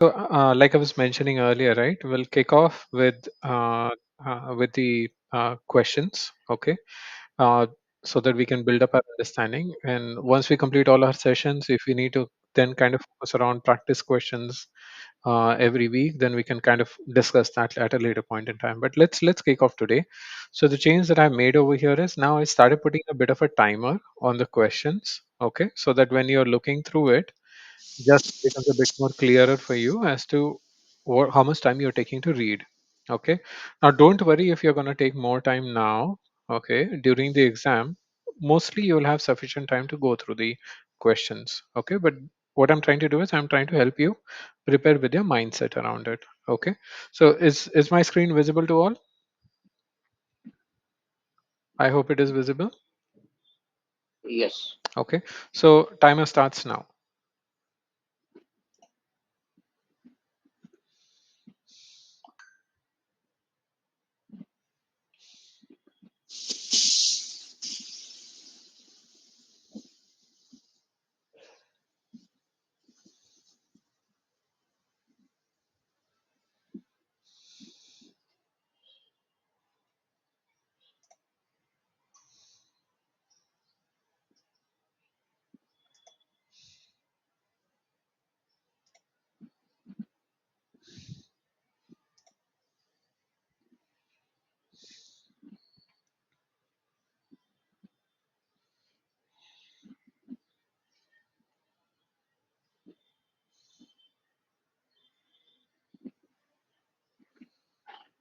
So, like I was mentioning earlier, right? We'll kick off with the questions, okay? Uh, so that we can build up our understanding. And once we complete all our sessions, if we need to then kind of focus around practice questions every week, then we can kind of discuss that at a later point in time. But let's kick off today. So the change that I made over here is now I started putting a bit of a timer on the questions, okay? So that when you're looking through it just becomes a bit more clearer for you as to how much time you're taking to read. Okay. Now, don't worry if you're going to take more time now. Okay. During the exam, mostly you'll have sufficient time to go through the questions. Okay. But what I'm trying to do is I'm trying to help you prepare with your mindset around it. Okay. So, is my screen visible to all? I hope it is visible. Yes. Okay. So, timer starts now.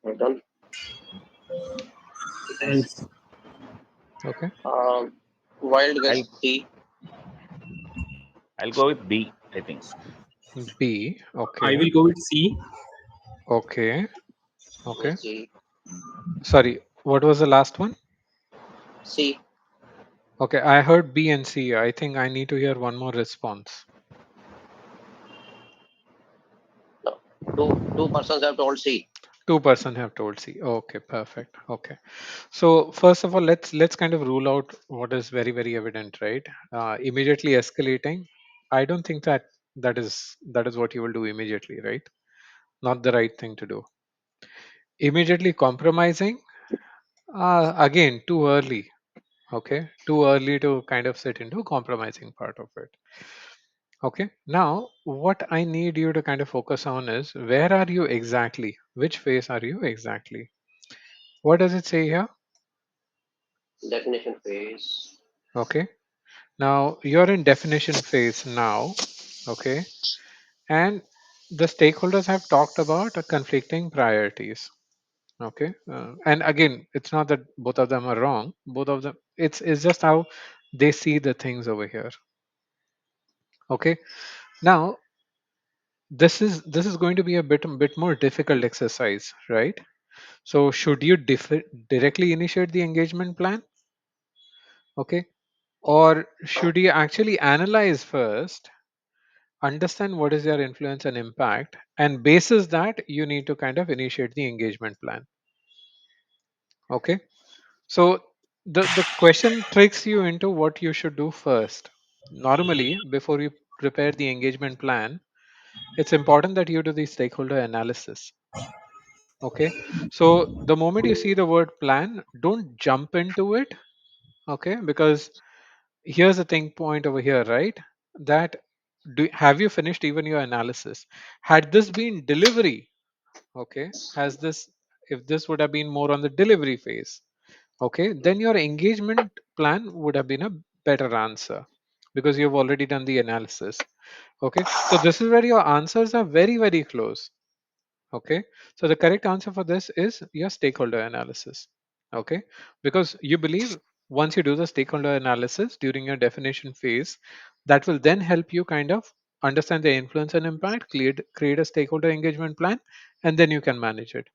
Well done. Nice. Okay. Um, Wild I'll guess C. I'll go with B, I think. B. I Okay. will go with C. Okay. Okay. C. Sorry, what was the last one? C. Okay, I heard B and C. I think I need to hear one more response. No. Two persons have told C. Two-person have told C. Okay, perfect. Okay. So first of all, let's kind of rule out what is very, very evident, right? Immediately escalating. I don't think that is what you will do immediately, right? Not the right thing to do. Immediately compromising. Again, too early. Okay, too early to kind of sit into compromising part of it. Okay. Now, what I need you to kind of focus on is where are you exactly? Which phase are you exactly? What does it say here? Definition phase. Okay. Now, you're in definition phase now. Okay. And the stakeholders have talked about conflicting priorities. Okay. And again, it's not that both of them are wrong. Both of them, it's just how they see the things over here. Okay. Now, this is going to be a bit more difficult exercise, right? So, should you directly initiate the engagement plan? Okay. Or should you actually analyze first, understand what is your influence and impact, and basis that you need to kind of initiate the engagement plan? Okay. So, the question tricks you into what you should do first. Normally, before you prepare the engagement plan, it's important that you do the stakeholder analysis. Okay. So, the moment you see the word plan, don't jump into it. Okay. Because here's the thing point over here, right? That have you finished even your analysis? Had this been delivery, okay, has this if this would have been more on the delivery phase, okay, then your engagement plan would have been a better answer because you've already done the analysis. Okay, so this is where your answers are very, very close. Okay, so the correct answer for this is your stakeholder analysis. Okay, because you believe once you do the stakeholder analysis during your definition phase, that will then help you kind of understand the influence and impact, create a stakeholder engagement plan, and then you can manage it.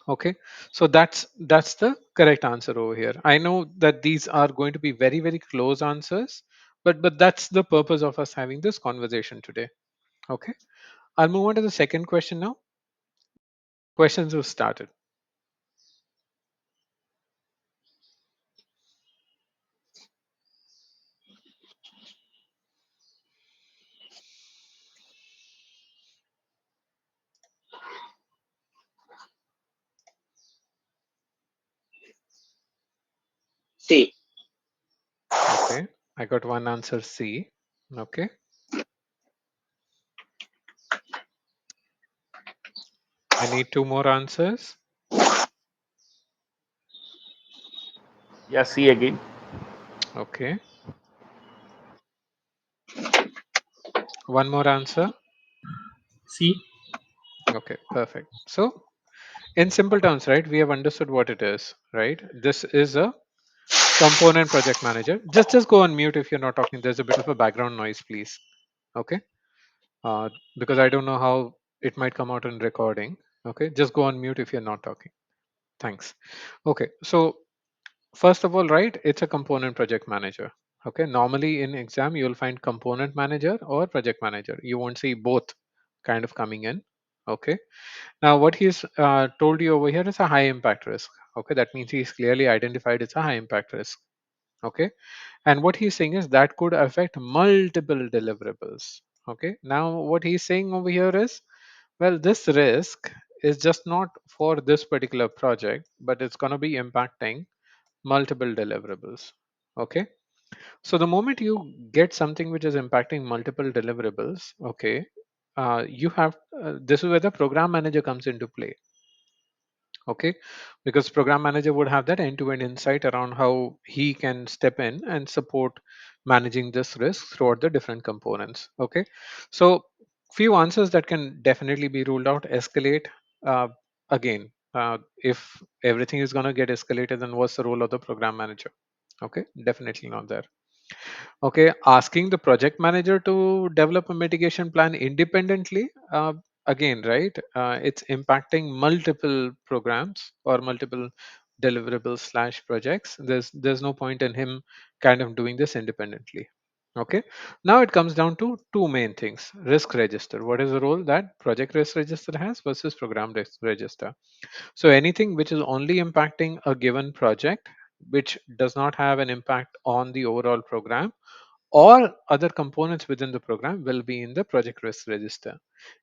Okay, so that's the correct answer over here. I know that these are going to be very, very close answers, but that's the purpose of us having this conversation today. Okay, I'll move on to the second question now. Questions have started. I got one answer C. Okay. I need two more answers. Yeah, C again. Okay. One more answer. C. Okay, perfect. So, in simple terms, right, we have understood what it is, right? This is a component project manager. Just go on mute if you're not talking. There's a bit of a background noise, please. Okay. Because I don't know how it might come out in recording. Okay. Just go on mute if you're not talking. Thanks. Okay. So, first of all, right, it's a component project manager. Okay. Normally in exam, you'll find component manager or project manager. You won't see both kind of coming in. Okay. Now, what he's told you over here is a high impact risk. Okay. That means he's clearly identified it's a high impact risk. Okay. And what he's saying is that could affect multiple deliverables. Okay. Now, what he's saying over here is, well, this risk is just not for this particular project, but it's going to be impacting multiple deliverables. Okay. So the moment you get something which is impacting multiple deliverables, okay, you have this is where the program manager comes into play. Okay, because program manager would have that end-to-end insight around how he can step in and support managing this risk throughout the different components. Okay, so few answers that can definitely be ruled out. Escalate, again, if everything is going to get escalated, then what's the role of the program manager? Okay, definitely not there. Okay, asking the project manager to develop a mitigation plan independently, again, right? It's impacting multiple programs or multiple deliverables slash projects. There's no point in him kind of doing this independently. Okay, now it comes down to two main things: risk register. What is the role that project risk register has versus program risk register? So anything which is only impacting a given project, which does not have an impact on the overall program or other components within the program, will be in the project risk register.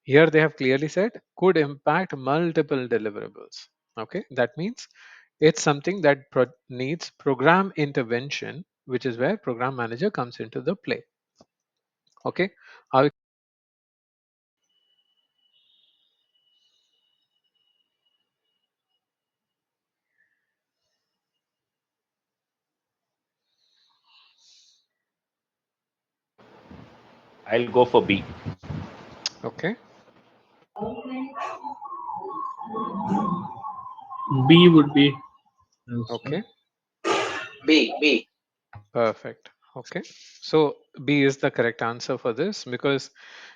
Here they have clearly said could impact multiple deliverables. Okay, that means it's something that needs program intervention, which is where program manager comes into the play. Okay, I'll, I'll go for B. okay, B would be answer. okay, B. perfect. Okay, so B is the correct answer for this, because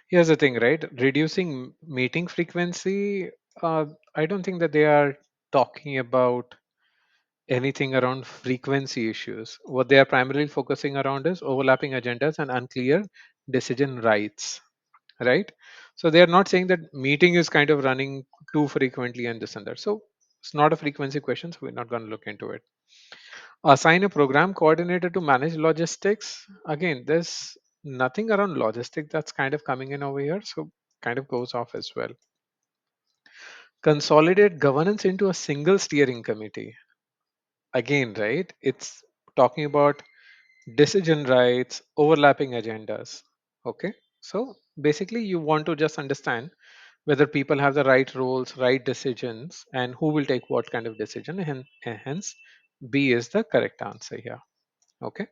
here's the thing, right? Reducing meeting frequency, I don't think that they are talking about anything around frequency issues. What they are primarily focusing around is overlapping agendas and unclear decision rights, right? So they are not saying that meeting is kind of running too frequently and this and that. So it's not a frequency question, so we're not going to look into it. Assign a program coordinator to manage logistics. Again, there's nothing around logistics that's kind of coming in over here, so kind of goes off as well. Consolidate governance into a single steering committee. Again, right? It's talking about decision rights, overlapping agendas. Okay. So basically, you want to just understand whether people have the right roles, right decisions, and who will take what kind of decision. And hence, B is the correct answer here. Okay.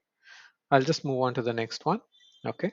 I'll just move on to the next one. Okay.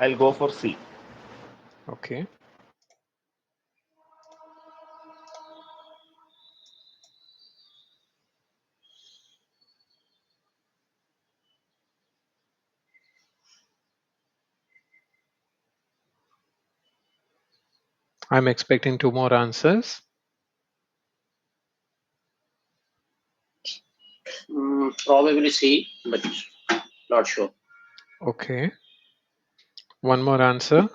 I'll go for C. Okay. I'm expecting two more answers. Probably C, but not sure. Okay. One more answer.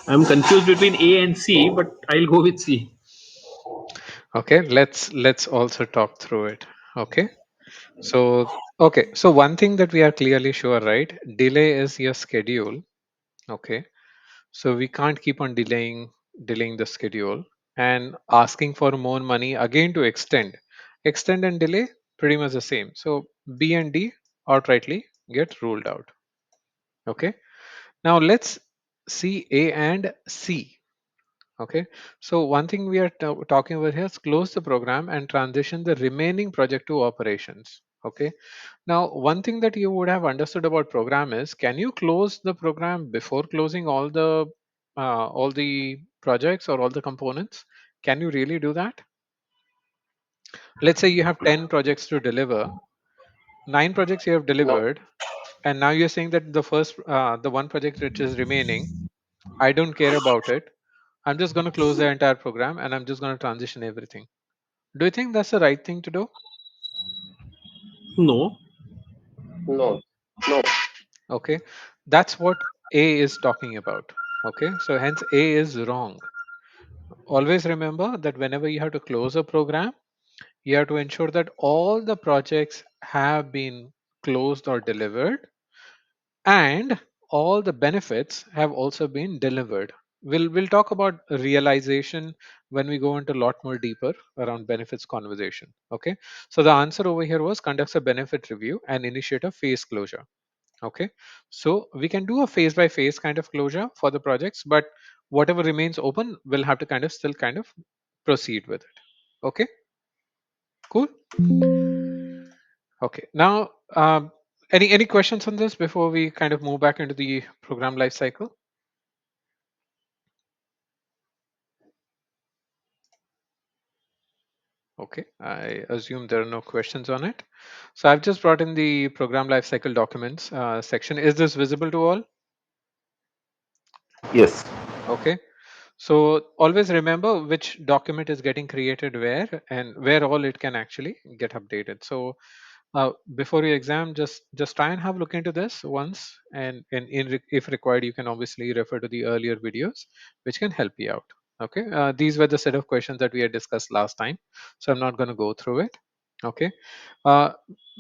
I'm confused between A and C, but I'll go with C. Okay. Let's also talk through it. Okay. So okay. So one thing that we are clearly sure, right? Delay is your schedule. Okay. So we can't keep on delaying the schedule and asking for more money again to extend and delay pretty much the same. So B and D outrightly get ruled out. Okay. Now let's see A and C. Okay. So one thing we are talking about here is close the program and transition the remaining project to operations. Okay. Now one thing that you would have understood about program is, can you close the program before closing all the projects or all the components? Can you really do that? Let's say you have 10 projects to deliver, 9 projects you have No, delivered, and now you're saying that the one project which is remaining, I don't care about it. I'm just going to close the entire program and I'm just going to transition everything. Do you think that's the right thing to do? No. no, no. Okay. That's what A is talking about. Okay. So hence A is wrong. Always remember that whenever you have to close a program, you have to ensure that all the projects have been closed or delivered, and all the benefits have also been delivered. We'll talk about realization when we go into a lot more deeper around benefits conversation. Okay. So the answer over here was conducts a benefit review and initiate a phase closure. Okay. So we can do a phase by phase kind of closure for the projects, but whatever remains open, we'll have to kind of still kind of proceed with it. Okay. Cool. Okay. Now, any questions on this before we kind of move back into the program life cycle? Okay. I assume there are no questions on it. So I've just brought in the program lifecycle documents section. Is this visible to all? Yes. Okay. So always remember which document is getting created where and where all it can actually get updated. So before your exam, just try and have a look into this once, and if required, you can obviously refer to the earlier videos, which can help you out. Okay, these were the set of questions that we had discussed last time, so I'm not going to go through it. Okay, uh,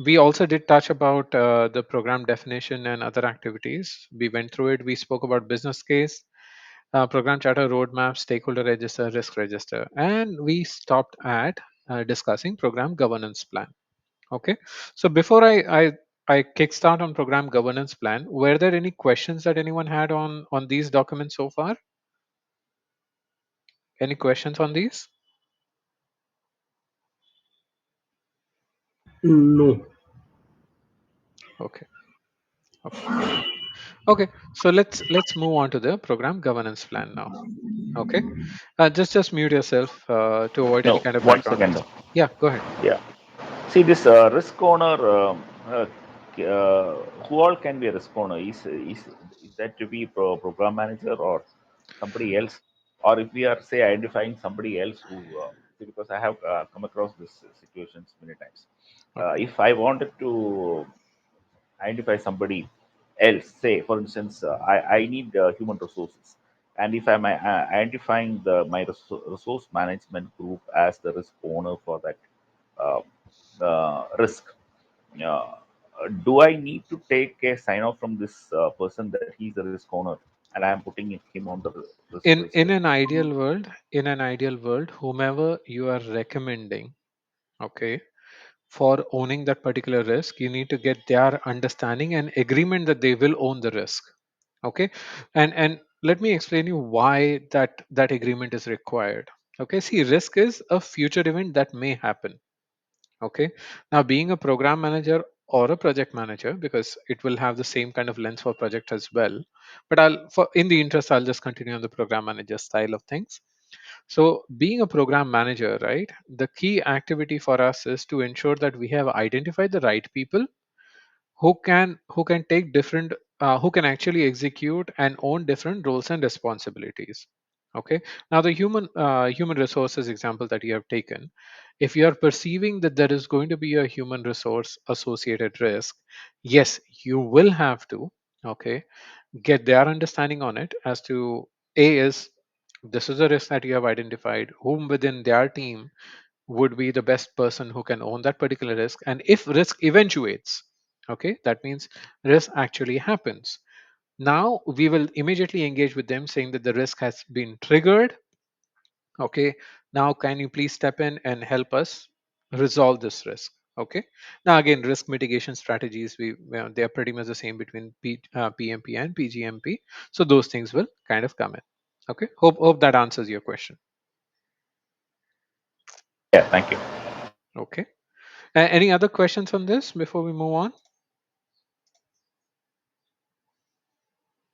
we also did touch about the program definition and other activities. We went through it. We spoke about business case, program charter, roadmap, stakeholder register, risk register, and we stopped at discussing program governance plan. Okay, so before I kickstart on program governance plan, were there any questions that anyone had on these documents so far? Any questions on these? No. Okay, okay, fine. Okay, so let's move on to the program governance plan now. Okay, just mute yourself to avoid any No. kind of One background second. noise. Yeah, go ahead. Yeah. See this risk owner. Who all can be a risk owner? Is that to be program manager or somebody else? Or if we are say identifying somebody else who, see, because I have come across this situations many times. Okay, If I wanted to identify somebody else, say for instance, I need human resources, and if I'm identifying my resource management group as the risk owner for that uh, risk, uh, do I need to take a sign off from this person that he's the risk owner and I am putting him on the risk in register? an ideal world, whomever you are recommending, okay, for owning that particular risk, you need to get their understanding and agreement that they will own the risk. Okay, and let me explain you why that agreement is required. Okay, see, risk is a future event that may happen. Okay, now being a program manager or a project manager, because it will have the same kind of lens for project as well, but I'll for in the interest I'll just continue on the program manager style of things. So being a program manager, right, the key activity for us is to ensure that we have identified the right people who can take different who can actually execute and own different roles and responsibilities. Okay. Now the human resources example that you have taken, if you are perceiving that there is going to be a human resource associated risk, yes, you will have to, okay, get their understanding on it as to a is this is a risk that you have identified, whom within their team would be the best person who can own that particular risk, and if risk eventuates, okay, that means risk actually happens. Now we will immediately engage with them saying that the risk has been triggered. Okay, now can you please step in and help us resolve this risk? Okay, now again, risk mitigation strategies, they are pretty much the same between PMP and PGMP, so those things will kind of come in. Okay, hope that answers your question. Yeah, thank you. Okay, any other questions on this before we move on?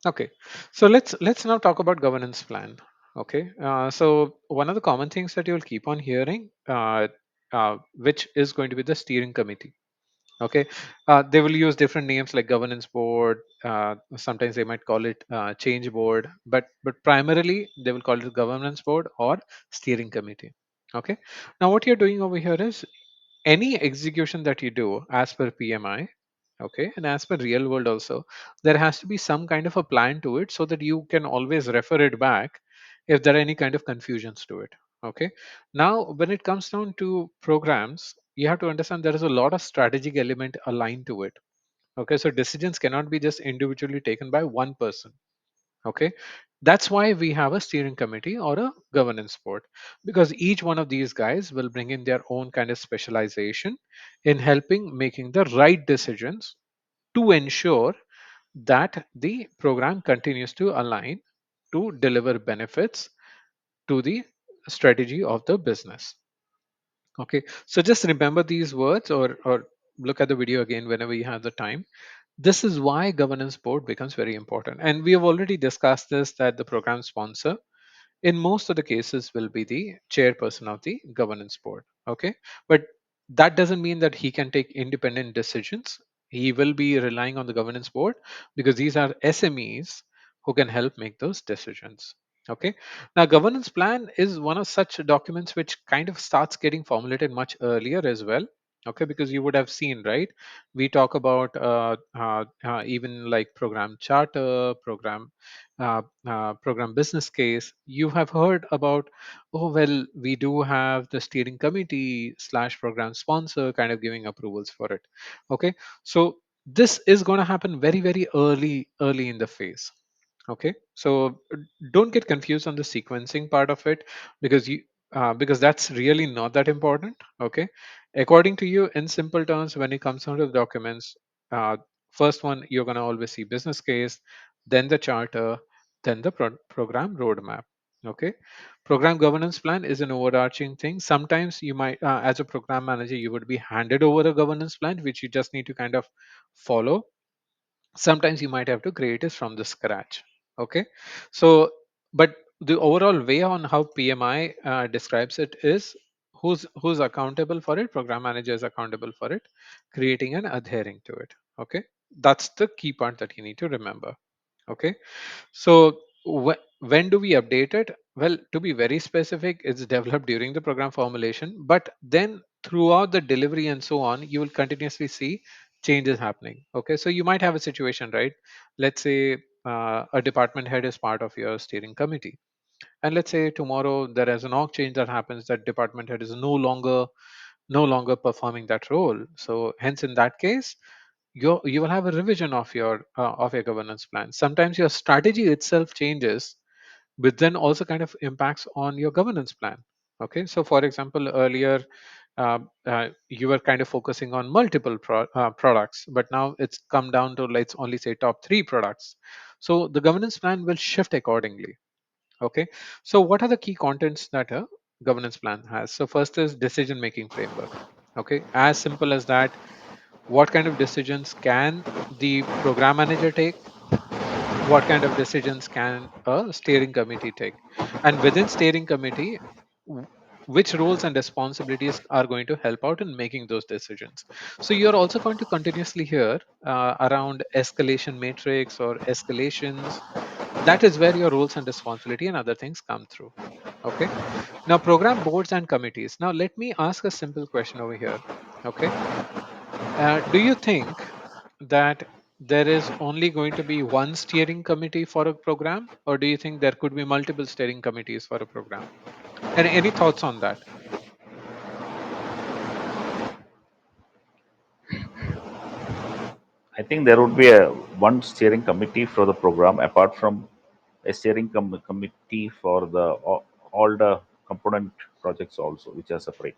Okay, so let's now talk about governance plan. Okay, so one of the common things that you'll keep on hearing, which is going to be the steering committee. Okay, they will use different names like governance board. Sometimes they might call it change board, but primarily they will call it governance board or steering committee. Okay, now what you're doing over here is any execution that you do as per PMI, okay, and as per real world also, there has to be some kind of a plan to it so that you can always refer it back if there are any kind of confusions to it. Okay, now when it comes down to programs, you have to understand there is a lot of strategic element aligned to it. Okay, so decisions cannot be just individually taken by one person. Okay, that's why we have a steering committee or a governance board, because each one of these guys will bring in their own kind of specialization in helping making the right decisions to ensure that the program continues to align to deliver benefits to the strategy of the business. Okay, so just remember these words, or look at the video again whenever you have the time. This is why governance board becomes very important, and we have already discussed this, that the program sponsor in most of the cases will be the chairperson of the governance board. Okay, but that doesn't mean that he can take independent decisions. He will be relying on the governance board because these are SMEs who can help make those decisions. Okay, now governance plan is one of such documents which kind of starts getting formulated much earlier as well. Okay, because you would have seen, right, we talk about even like program charter, program business case. You have heard about, oh well, we do have the steering committee slash program sponsor kind of giving approvals for it. Okay, so this is going to happen very very early in the phase. Okay, so don't get confused on the sequencing part of it, because because that's really not that important. Okay, according to you, in simple terms, when it comes down to the documents, uh, first one you're going to always see business case, then the charter, then the program roadmap. Okay, program governance plan is an overarching thing. Sometimes you might, as a program manager, you would be handed over a governance plan which you just need to kind of follow. Sometimes you might have to create it from the scratch. Okay, so but the overall way on how PMI describes it is, who's accountable for it? Program manager is accountable for it, creating and adhering to it. Okay, that's the key part that you need to remember. Okay, so when do we update it? Well, to be very specific, it's developed during the program formulation, but then throughout the delivery and so on, you will continuously see changes happening. Okay, so you might have a situation, right? Let's say a department head is part of your steering committee, and let's say tomorrow there is an org change that happens, that department head is no longer performing that role. So hence, in that case, you will have a revision of your governance plan. Sometimes your strategy itself changes, but then also kind of impacts on your governance plan. Okay, so for example, earlier you were kind of focusing on multiple products, but now it's come down to, let's only say, top three products. So the governance plan will shift accordingly. Okay, so what are the key contents that a governance plan has? So first is decision making framework. Okay, as simple as that. What kind of decisions can the program manager take? What kind of decisions can a steering committee take? And within steering committee, w- which roles and responsibilities are going to help out in making those decisions? So you're also going to continuously hear around escalation matrix or escalations. That is where your roles and responsibility and other things come through. Okay. Now, program boards and committees. Now, let me ask a simple question over here. Okay. Do you think that there is only going to be one steering committee for a program, or do you think there could be multiple steering committees for a program? And any thoughts on that? I think there would be a one steering committee for the program, apart from a steering committee for the all the component projects also, which are separate.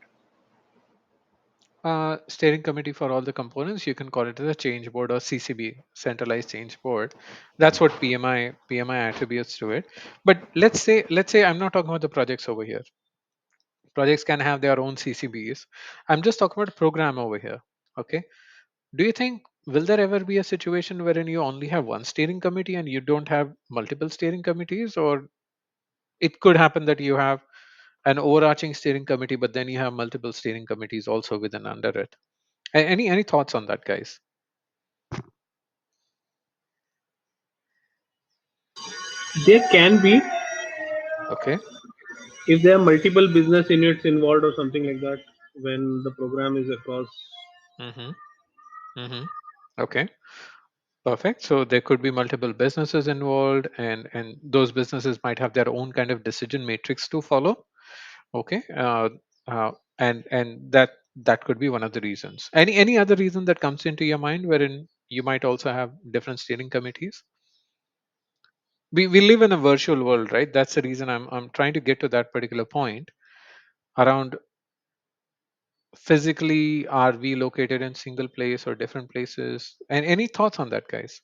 Steering committee for all the components. You can call it as a change board or CCB, centralized change board. That's what PMI attributes to it. But let's say I'm not talking about the projects over here. Projects can have their own CCBs. I'm just talking about program over here. Okay. Do you think will there ever be a situation wherein you only have one steering committee and you don't have multiple steering committees, or it could happen that you have an overarching steering committee, but then you have multiple steering committees also within under it? Any thoughts on that, guys? There can be, Okay. if there are multiple business units involved or something like that, when the program is across. Mm-hmm. Mm-hmm. Okay. Perfect. So there could be multiple businesses involved, and those businesses might have their own kind of decision matrix to follow. Okay. And that could be one of the reasons. Any other reason that comes into your mind wherein you might also have different steering committees? We live in a virtual world, right? That's the reason I'm trying to get to that particular point around physically are we located in single place or different places, and any thoughts on that, guys?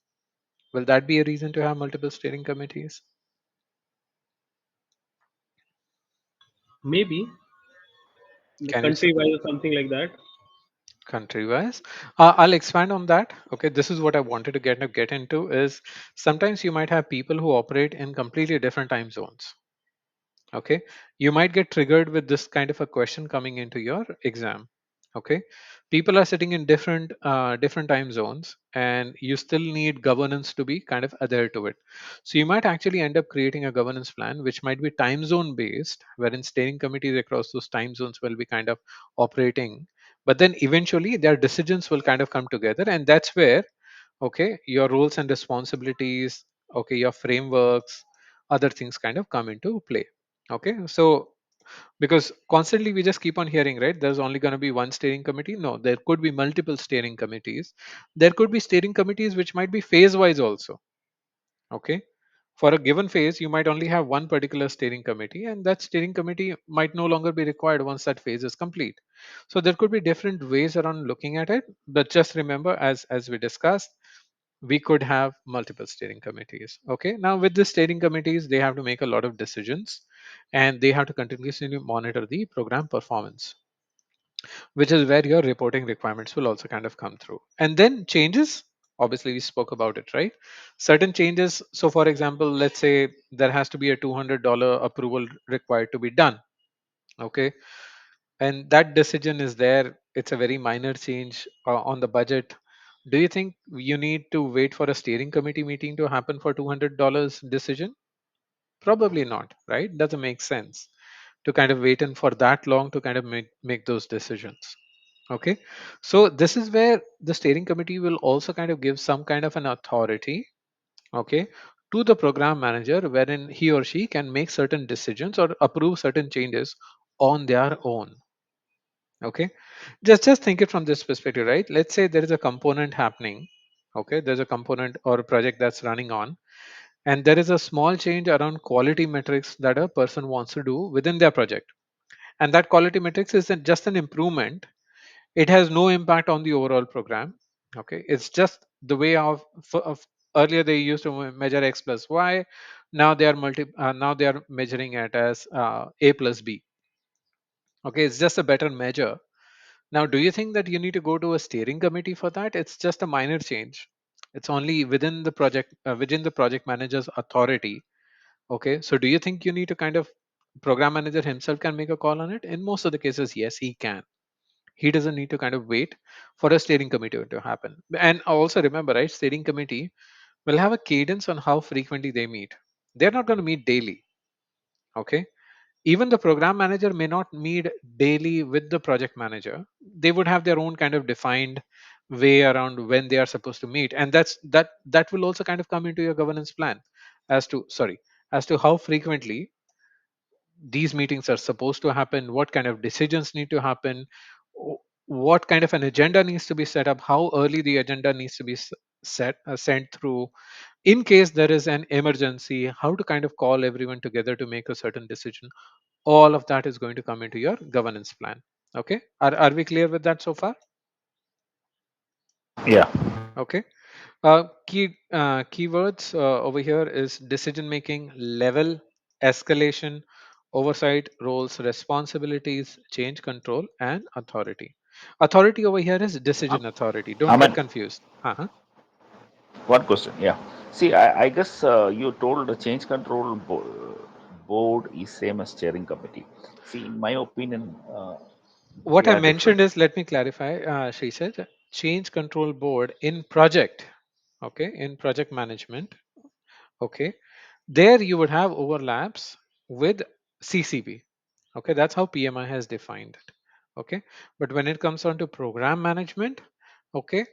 Will that be a reason to have multiple steering committees? Maybe like Can you country wise or something like that. country wise? I'll expand on that. Okay, this is what I wanted to get into is sometimes you might have people who operate in completely different time zones. Okay, you might get triggered with this kind of a question coming into your exam. Okay, people are sitting in different time zones, and you still need governance to be kind of adhere to it. So you might actually end up creating a governance plan which might be time zone based, wherein steering committees across those time zones will be kind of operating, but then eventually their decisions will kind of come together, and that's where, okay, your roles and responsibilities, okay, your frameworks, other things kind of come into play. Okay, so because constantly we just keep on hearing, right, there's only going to be one steering committee. No, there could be multiple steering committees. There could be steering committees which might be phase wise also. Okay, for a given phase you might only have one particular steering committee, and that steering committee might no longer be required once that phase is complete. So there could be different ways around looking at it, but just remember, as we discussed, we could have multiple steering committees. Okay, now with the steering committees they have to make a lot of decisions, and they have to continuously monitor the program performance, which is where your reporting requirements will also kind of come through. And then changes, obviously we spoke about it, right? Certain changes. So for example, let's say there has to be a $200 approval required to be done. Okay, and that decision is there, it's a very minor change on the budget. Do you think you need to wait for a steering committee meeting to happen for $200 decision? Probably not, right? Doesn't make sense to kind of wait in for that long to kind of make those decisions. Okay, so this is where the steering committee will also kind of give some kind of an authority, okay, to the program manager, wherein he or she can make certain decisions or approve certain changes on their own. Okay, just think it from this perspective, right? Let's say there is a component happening. Okay, there's a component or a project that's running on, and there is a small change around quality metrics that a person wants to do within their project, and that quality metrics isn't just an improvement. It has no impact on the overall program. Okay, it's just the way of earlier they used to measure x plus y. Now they are now they are measuring it as a plus b. Okay, it's just a better measure. Now, do you think that you need to go to a steering committee for that? It's just a minor change. It's only within the project manager's authority. Okay, so do you think you need to kind of program manager himself can make a call on it? In most of the cases, yes, he can. He doesn't need to kind of wait for a steering committee to happen. And also remember, right, steering committee will have a cadence on how frequently they meet. They're not going to meet daily. Okay, even the program manager may not meet daily with the project manager. They would have their own kind of defined way around when they are supposed to meet, and that will also kind of come into your governance plan as to, sorry, as to how frequently these meetings are supposed to happen, what kind of decisions need to happen, what kind of an agenda needs to be set up, how early the agenda needs to be sent through, in case there is an emergency, how to kind of call everyone together to make a certain decision. All of that is going to come into your governance plan. Okay, are we clear with that so far? Yeah. Okay. Keywords over here is decision making, level, escalation, oversight, roles, responsibilities, change control, and authority. Authority over here is Um, decision authority. I Don't get mean, confused. Uh-huh. one question. Yeah. See, I guess you told the change control board is same as steering committee. See, in my opinion, What they I are different. mentioned is, let me clarify. She said change control board in project. Okay, in project management. Okay, there you would have overlaps with CCB. Okay, that's how PMI has defined it. Okay, but when it comes on to program management, okay,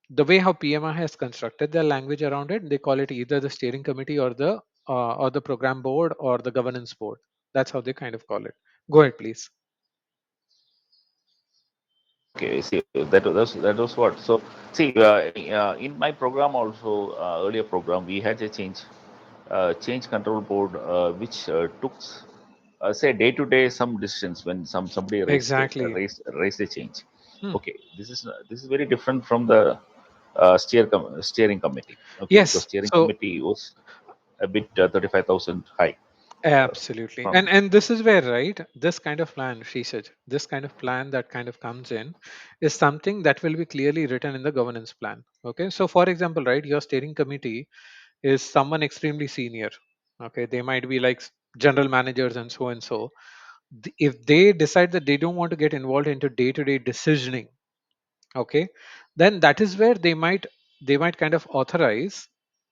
the way how PMI has constructed their language around it, they call it either the steering committee or the program board or the governance board. That's how they kind of call it. Go ahead, please. Okay, see, that was what. So, see, in my program also, earlier program, we had a change control board, which took, say, day to day some decisions when somebody Exactly. raised a change. Hmm. Okay, this is very different from the steering committee. Okay, because Yes. steering So committee was a bit 35,000 high absolutely. from. And this is where, right, this kind of plan, she said, this kind of plan that kind of comes in is something that will be clearly written in the governance plan. Okay. So for example, right, your steering committee is someone extremely senior. Okay. They might be like general managers and so and so. If they decide that they don't want to get involved into day-to-day decisioning, okay, then that is where they might kind of authorize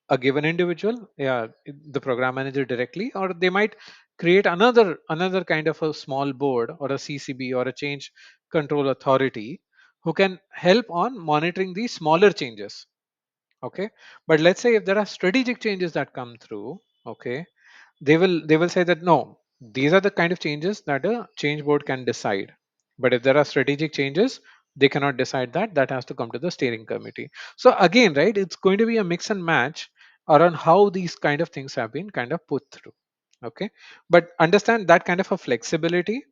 a given individual, yeah, the program manager directly, or they might create another kind of a small board or a CCB or a change control authority who can help on monitoring these smaller changes. Okay, but let's say if there are strategic changes that come through, okay, they will say that no, these are the kind of changes that a change board can decide. But if there are strategic changes, they cannot decide that. That has to come to the steering committee. So again, right, it's going to be a mix and match around how these kind of things have been kind of put through. Okay, but understand that kind of a flexibility,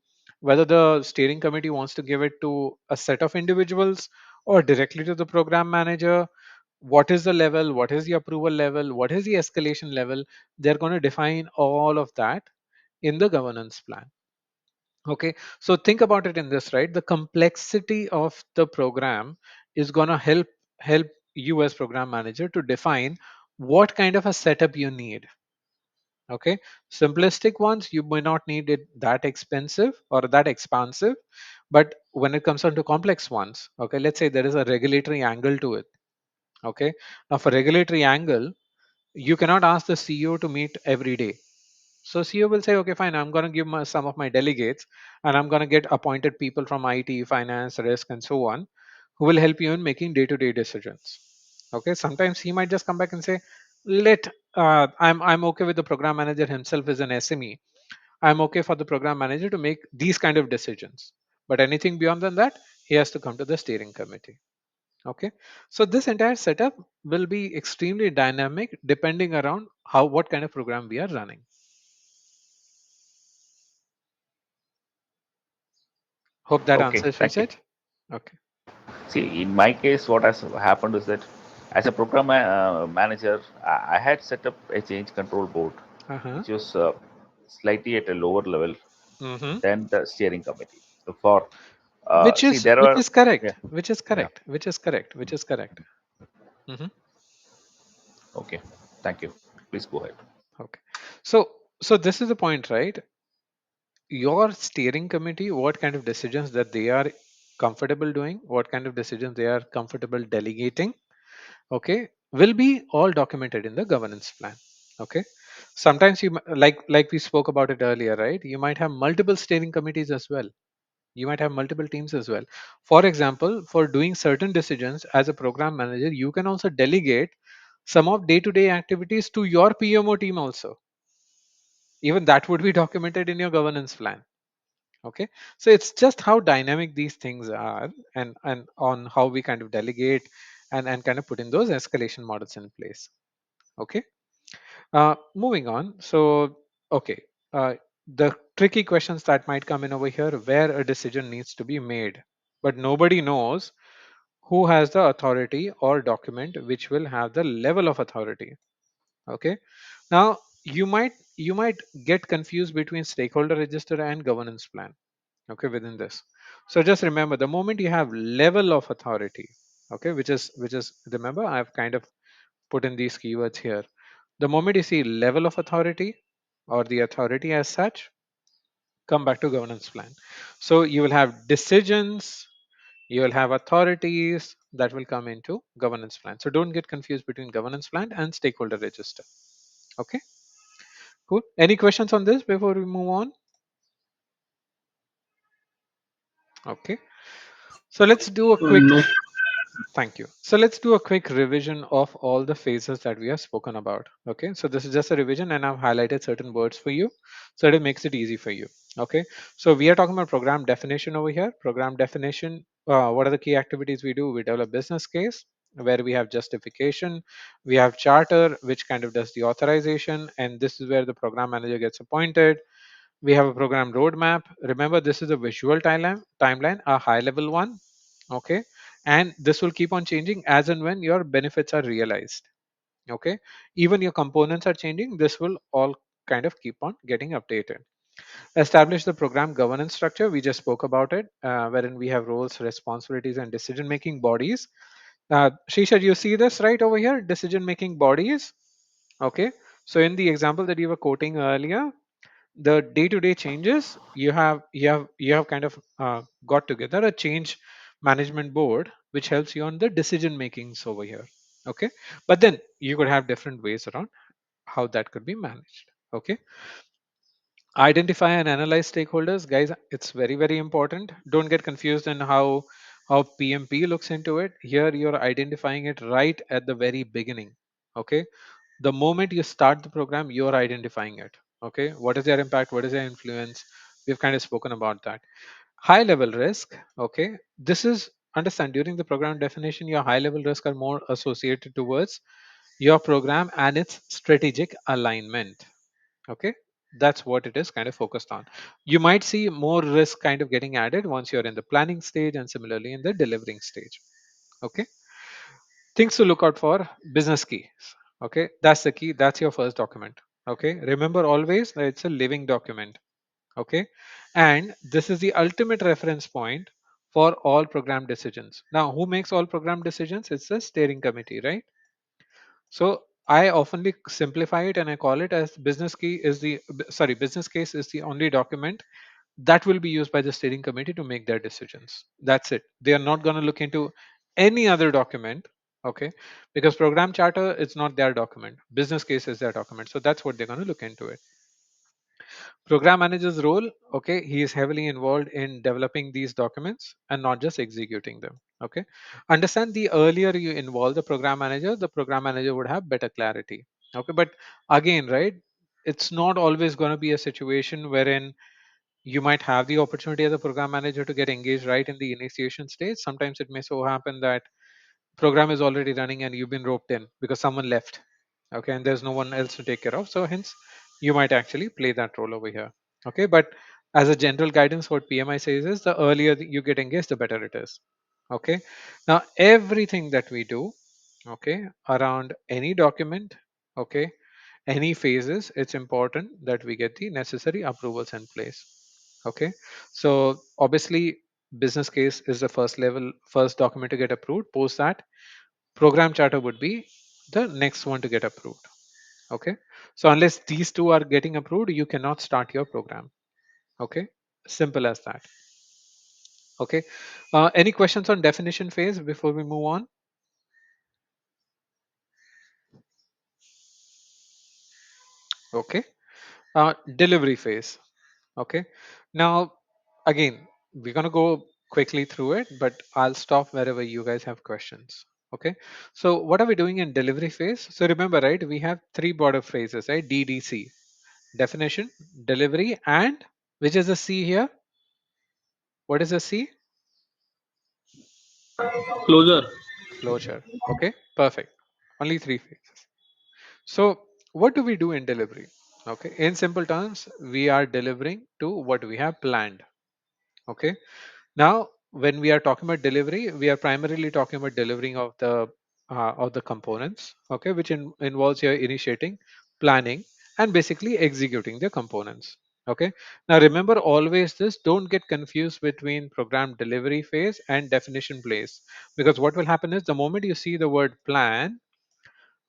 whether the steering committee wants to give it to a set of individuals or directly to the program manager, what is the level, what is the approval level, what is the escalation level, they're going to define all of that in the governance plan. Okay, so think about it in this, right, the complexity of the program is going to help you as program manager to define what kind of a setup you need. Okay, simplistic ones you may not need it that expensive or that expansive, but when it comes on to complex ones, okay, let's say there is a regulatory angle to it. Okay, now for regulatory angle, you cannot ask the CEO to meet every day. So CEO will say, okay, fine, I'm going to give some of my delegates and I'm going to get appointed people from IT, finance, risk, and so on, who will help you in making day-to-day decisions. Okay, sometimes he might just come back and say, let I'm okay with the program manager himself as an SME. I'm okay for the program manager to make these kind of decisions. But anything beyond than that, he has to come to the steering committee. Okay, so this entire setup will be extremely dynamic depending around how what kind of program we are running. Hope that Okay, answers thank you. research. Okay. See, in my case, what has happened is that as a program manager, I had set up a change control board, Uh-huh. which was slightly at a lower level Mm-hmm. than the steering committee. For Which see, is there which are, is correct. yeah, Which is yeah. correct. Which is correct. Which is correct. Mm-hmm. Okay, thank you. Please go ahead. Okay. So this is the point, right? Your steering committee, what kind of decisions that they are comfortable doing, what kind of decisions they are comfortable delegating, okay, will be all documented in the governance plan. Okay. Sometimes like we spoke about it earlier, right? You might have multiple steering committees as well. You might have multiple teams as well. For example, for doing certain decisions as a program manager, you can also delegate some of day-to-day activities to your PMO team also. Even that would be documented in your governance plan. Okay, so it's just how dynamic these things are, and on how we kind of delegate and kind of put in those escalation models in place. Okay, moving on. So okay, the tricky questions that might come in over here, where a decision needs to be made, but nobody knows who has the authority or document which will have the level of authority. Okay, now you might get confused between stakeholder register and governance plan. Okay, within this, so just remember, the moment you have level of authority, okay, which is remember, I've kind of put in these keywords here. The moment you see level of authority or the authority as such, come back to governance plan. So you will have decisions, you will have authorities that will come into governance plan. So don't get confused between governance plan and stakeholder register. Okay, cool. Any questions on this before we move on? Okay, so let's do a quick. No. Thank you. So let's do a quick revision of all the phases that we have spoken about. Okay, so this is just a revision and I've highlighted certain words for you so that it makes it easy for you. Okay, so we are talking about program definition over here. Program definition, what are the key activities we do? We develop business case where we have justification, we have charter, which kind of does the authorization, and this is where the program manager gets appointed. We have a program roadmap. Remember, this is a visual timeline, a high level one. Okay, and this will keep on changing as and when your benefits are realized. Okay, even your components are changing. This will all kind of keep on getting updated. Establish the program governance structure. We just spoke about it, wherein we have roles, responsibilities, and decision making bodies. Shisha, you see this right over here? Decision making bodies. Okay, so in the example that you were quoting earlier, the day-to-day changes, you have kind of got together a change management board which helps you on the decision makings over here. Okay, but then you could have different ways around how that could be managed. Okay, identify and analyze stakeholders, guys. It's very very important. Don't get confused in how PMP looks into it. Here you're identifying it right at the very beginning. Okay, the moment you start the program, you're identifying it. Okay, what is their impact, what is their influence? We've kind of spoken about that. High level risk. Okay, this is, understand, during the program definition, your high level risk are more associated towards your program and its strategic alignment. Okay, that's what it is kind of focused on. You might see more risk kind of getting added once you're in the planning stage and similarly in the delivering stage. Okay, things to look out for: business keys. Okay, that's the key, that's your first document. Okay, remember always that it's a living document. Okay, and this is the ultimate reference point for all program decisions. Now, who makes all program decisions? It's the steering committee, right? So I oftenly simplify it and I call it as business key is the sorry business case is the only document that will be used by the steering committee to make their decisions. That's it. They are not going to look into any other document. Okay, because program charter is not their document, business case is their document, so that's what they're going to look into it. Program manager's role, okay, he is heavily involved in developing these documents and not just executing them. Okay, understand, the earlier you involve the program manager would have better clarity. Okay, but again, right, it's not always going to be a situation wherein you might have the opportunity as a program manager to get engaged right in the initiation stage. Sometimes it may so happen that program is already running and you've been roped in because someone left. Okay, and there's no one else to take care of, so hence you might actually play that role over here. Okay, but as a general guidance, what PMI says is the earlier that you get engaged, the better it is. Okay, now everything that we do, okay, around any document, okay, any phases, it's important that we get the necessary approvals in place. Okay, so obviously business case is the first document to get approved. Post that, program charter would be the next one to get approved. Okay, so unless these two are getting approved, you cannot start your program. Okay, simple as that. Okay, any questions on definition phase before we move on? Okay. Delivery phase. Okay. Now, again, we're going to go quickly through it, but I'll stop wherever you guys have questions. Okay. So, what are we doing in delivery phase? So, remember, right, we have three border phrases, right? DDC, definition, delivery, and which is the C here? What is the C? Closure. Closure. Okay. Perfect. Only three phases. So, what do we do in delivery? Okay. In simple terms, we are delivering to what we have planned. Okay. Now, when we are talking about delivery, we are primarily talking about delivering of the components, okay, which involves your initiating, planning, and basically executing the components. Okay. Now, remember always this: don't get confused between program delivery phase and definition phase, because what will happen is the moment you see the word plan,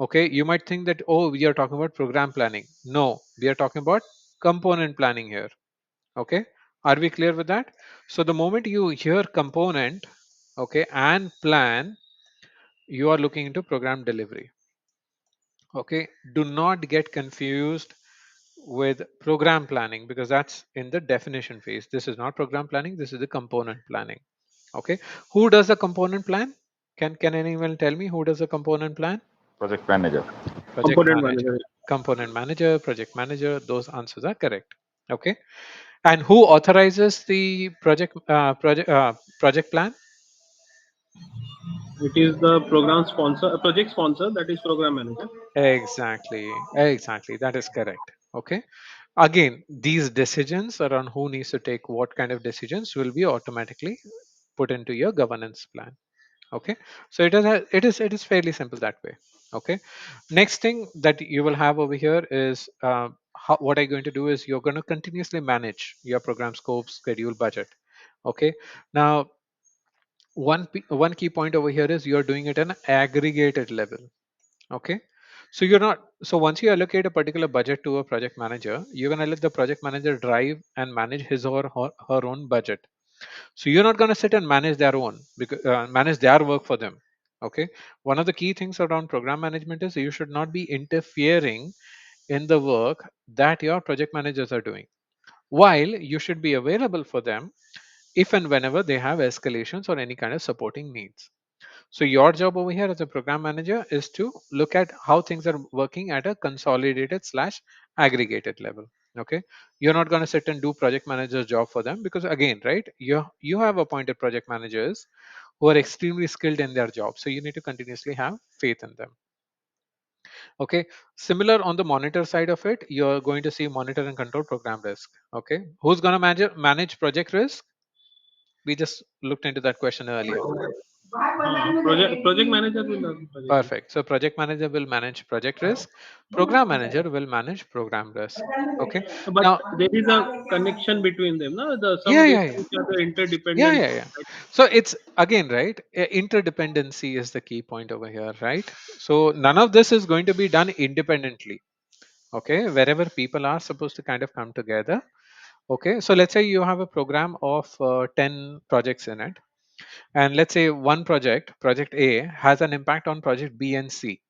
okay, you might think that, oh, we are talking about program planning. No, we are talking about component planning here. Okay, are we clear with that? So the moment you hear component, okay, and plan, you are looking into program delivery. Okay, do not get confused with program planning, because that's in the definition phase. This is not program planning, this is the component planning. Okay, who does the component plan? Can anyone tell me who does the component plan? Project manager. Project Component manager. manager. Component manager, project manager, those answers are correct. Okay, and who authorizes the project plan? It is the program sponsor, a project sponsor, that is program manager. Exactly, that is correct. Okay, again, these decisions around who needs to take what kind of decisions will be automatically put into your governance plan. Okay, so it is fairly simple that way. Okay, next thing that you will have over here is what I'm going to do is you're going to continuously manage your program scope, schedule, budget. Okay, now one key point over here is you're doing it at an aggregated level. Okay, so you're not, so once you allocate a particular budget to a project manager, you're going to let the project manager drive and manage his or her own budget. So you're not going to sit and manage their own, because manage their work for them. Okay, one of the key things around program management is you should not be interfering in the work that your project managers are doing, while you should be available for them if and whenever they have escalations or any kind of supporting needs. So your job over here as a program manager is to look at how things are working at a consolidated slash aggregated level. Okay, you're not going to sit and do project manager's job for them, because again, right, you have appointed project managers who are extremely skilled in their job, so you need to continuously have faith in them. Okay, similar on the monitor side of it, you're going to see monitor and control program risk. Okay, who's going to manage project risk? We just looked into that question earlier. Project manager will have project risk. Perfect. So project manager will manage project risk. Program manager will manage program risk. Okay. But Now, there is a connection between them. No, the some yeah, data yeah, yeah, which are the yeah, interdependent. yeah, yeah. So it's again, right? Interdependency is the key point over here, right? So none of this is going to be done independently. Okay. Wherever people are supposed to kind of come together. Okay. So let's say you have a program of 10 projects in it. And let's say one project A, has an impact on project B and C.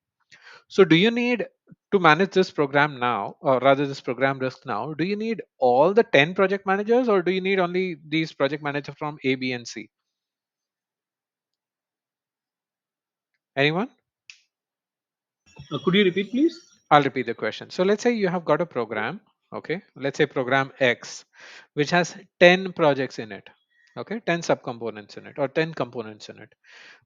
So, do you need to manage this program now, or rather this program risk now? Do you need all the 10 project managers, or do you need only these project managers from A, B, and C? Anyone? Could you repeat, please? I'll repeat the question. So, let's say you have got a program, okay? Let's say program X, which has 10 projects in it, okay? 10 subcomponents in it, or 10 components in it.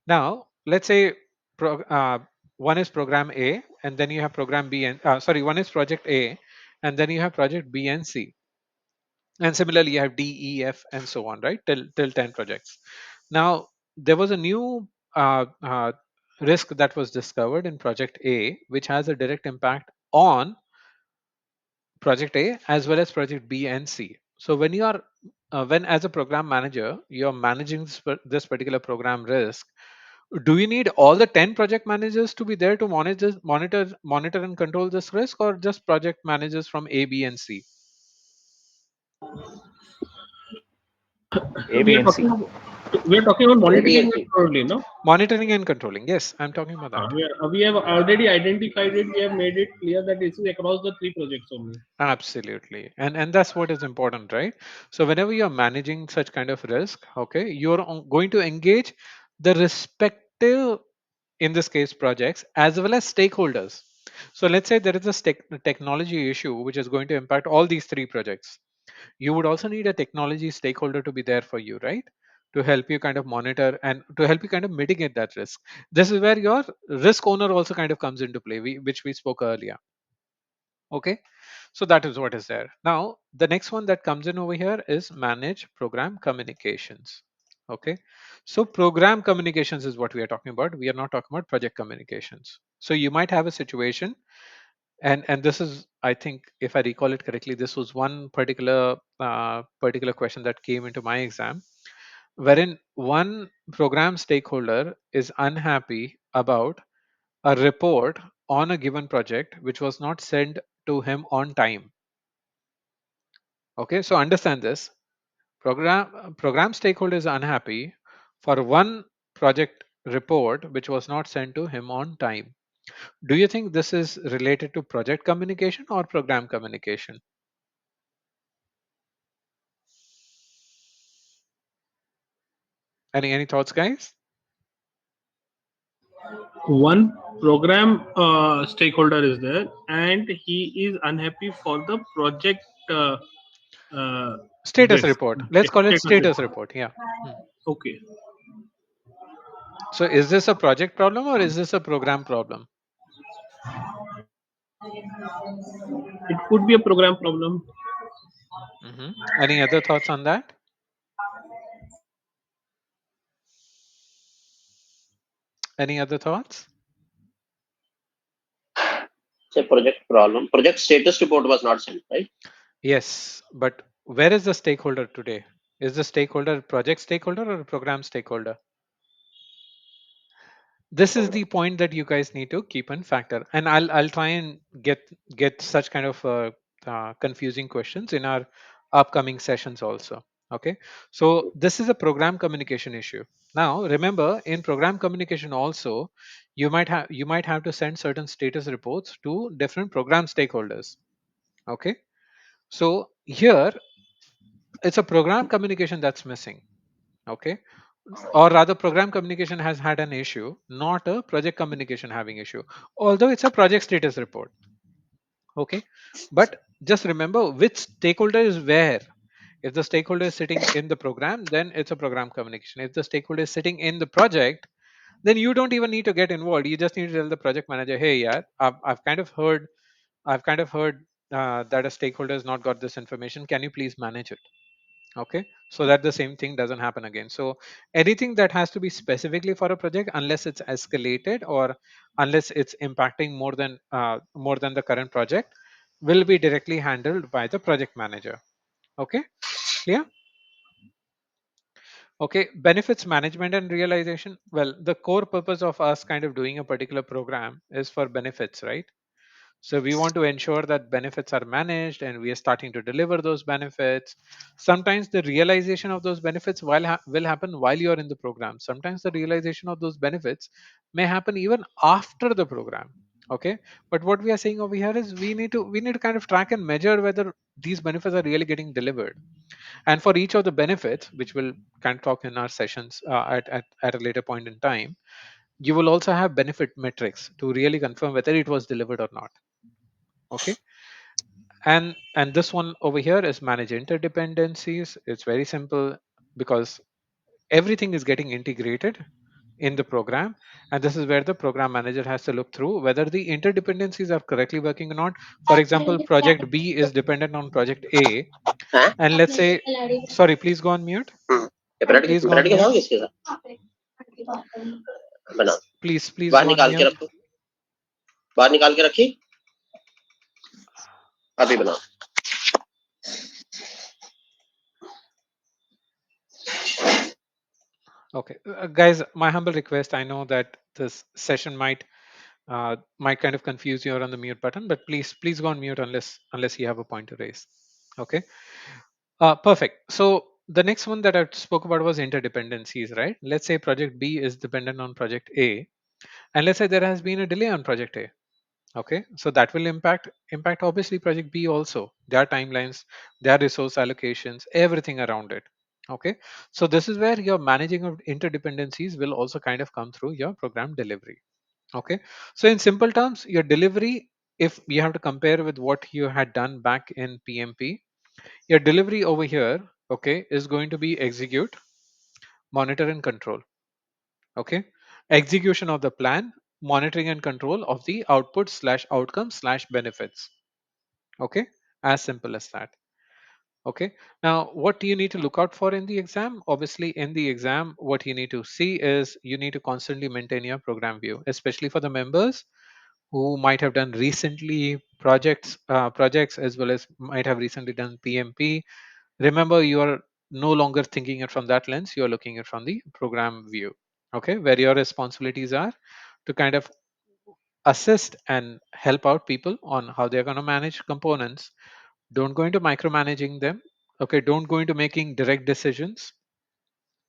Now, let's say pro, uh, one is program A, and then you have program B, and sorry, one is project A, and then you have project B and C, and similarly you have D, E, F, and so on, right, till 10 projects. Now there was a new risk that was discovered in project A, which has a direct impact on project A as well as project B and C. So when you are when as a program manager you're managing this particular program risk, do you need all the 10 project managers to be there to monitor and control this risk, or just project managers from A, B, and C? A, We B, are and C. talking about. We are talking about Ready monitoring and and clean. control only, no? Monitoring and controlling. Yes, I'm talking about that. We have already identified it. We have made it clear that this is across the three projects only. Absolutely. And that's what is important, right? So whenever you're managing such kind of risk, okay, you're going to engage the respective, in this case, projects as well as stakeholders. So let's say there is a technology issue which is going to impact all these three projects. You would also need a technology stakeholder to be there for you, right? To help you kind of monitor and to help you kind of mitigate that risk. This is where your risk owner also kind of comes into play, which we spoke earlier. Okay, so that is what is there. Now the next one that comes in over here is manage program communications. Okay, so program communications is what we are talking about. We are not talking about project communications. So you might have a situation, and this is, I think, if I recall it correctly, this was one particular question that came into my exam, wherein one program stakeholder is unhappy about a report on a given project which was not sent to him on time. Okay, so understand this. Program stakeholder is unhappy for one project report which was not sent to him on time. Do you think this is related to project communication or program communication? Any thoughts, guys? One program stakeholder is there, and he is unhappy for the project. Uh, Status this report. Let's call it status status report. report. Yeah. Hmm. Okay, So is this a project problem or is this a program problem? it could be a program problem. Any other thoughts on that? Any other thoughts? It's a project problem. Project status report was not sent, right? Yes, but where is the stakeholder today? Is the stakeholder project stakeholder or program stakeholder? This is the point that you guys need to keep in factor, and I'll try and get such kind of confusing questions in our upcoming sessions also. Okay, so this is a program communication issue. Now remember, in program communication also, you might have to send certain status reports to different program stakeholders. Okay, so here it's a program communication that's missing. Okay, or rather program communication has had an issue, not a project communication having issue, although it's a project status report. Okay, but just remember which stakeholder is where. If the stakeholder is sitting in the program, then it's a program communication. If the stakeholder is sitting in the project, then you don't even need to get involved. You just need to tell the project manager, hey, yeah, I've kind of heard that a stakeholder has not got this information, can you please manage it? Okay, so that the same thing doesn't happen again. So anything that has to be specifically for a project, unless it's escalated or unless it's impacting more than the current project, will be directly handled by the project manager. Okay, clear? Okay, benefits management and realization. Well, the core purpose of us kind of doing a particular program is for benefits, right? So we want to ensure that benefits are managed and we are starting to deliver those benefits. Sometimes the realization of those benefits will happen while you're in the program. Sometimes the realization of those benefits may happen even after the program. Okay. But what we are saying over here is we need to kind of track and measure whether these benefits are really getting delivered. And for each of the benefits, which we'll kind of talk in our sessions at a later point in time, you will also have benefit metrics to really confirm whether it was delivered or not. Okay, and this one over here is manage interdependencies. It's very simple because everything is getting integrated in the program, and this is where the program manager has to look through whether the interdependencies are correctly working or not. For example, project B is dependent on project A, हाँ? and let's say, sorry, please go on mute. ये पराठे Please go on पराठे के mute. खाओगे इसके साथ? बनाओ। Please बाहर go on निकाल के mute. रखो। बाहर निकाल के रखी। अभी बनाओ। Okay, guys, my humble request. I know that this session might kind of confuse you on the mute button, but please go on mute unless you have a point to raise. Okay, perfect. So the next one that I spoke about was interdependencies, right? Let's say project B is dependent on project A, and let's say there has been a delay on project A. Okay, so that will impact obviously project B also, their timelines, their resource allocations, everything around it. Okay, so this is where your managing of interdependencies will also kind of come through your program delivery. Okay, so in simple terms, your delivery, if you have to compare with what you had done back in PMP, your delivery over here, okay, is going to be execute, monitor, and control. Okay, execution of the plan, monitoring and control of the output slash outcome slash benefits. Okay, as simple as that. Okay, now what do you need to look out for in the exam? Obviously, in the exam, what you need to see is you need to constantly maintain your program view, especially for the members who might have done recently projects as well as might have recently done PMP. Remember, you are no longer thinking it from that lens, you are looking it from the program view. Okay, where your responsibilities are to kind of assist and help out people on how they're going to manage components. Don't go into micromanaging them. Okay, don't go into making direct decisions.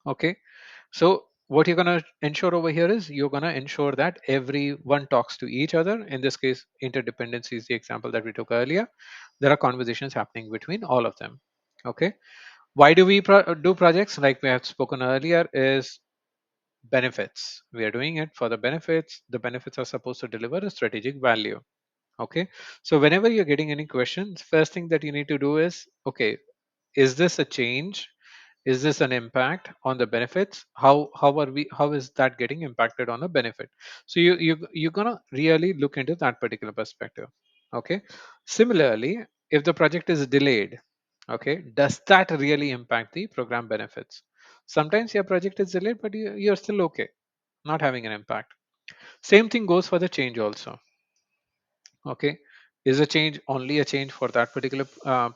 Okay, so what you're going to ensure over here is you're going to ensure that everyone talks to each other. In this case, interdependency is the example that we took earlier. There are conversations happening between all of them. Okay, why do we do projects? Like we have spoken earlier, is benefits. We are doing it for the benefits. The benefits are supposed to deliver a strategic value. Okay, so whenever you're getting any questions, first thing that you need to do is, okay, is this a change, is this an impact on the benefits? How is that getting impacted on the benefit? So you're gonna really look into that particular perspective. Okay, similarly, if the project is delayed, okay, does that really impact the program benefits? Sometimes your project is delayed, but you're still okay, not having an impact. Same thing goes for the change also. Okay, is a change only a change for that particular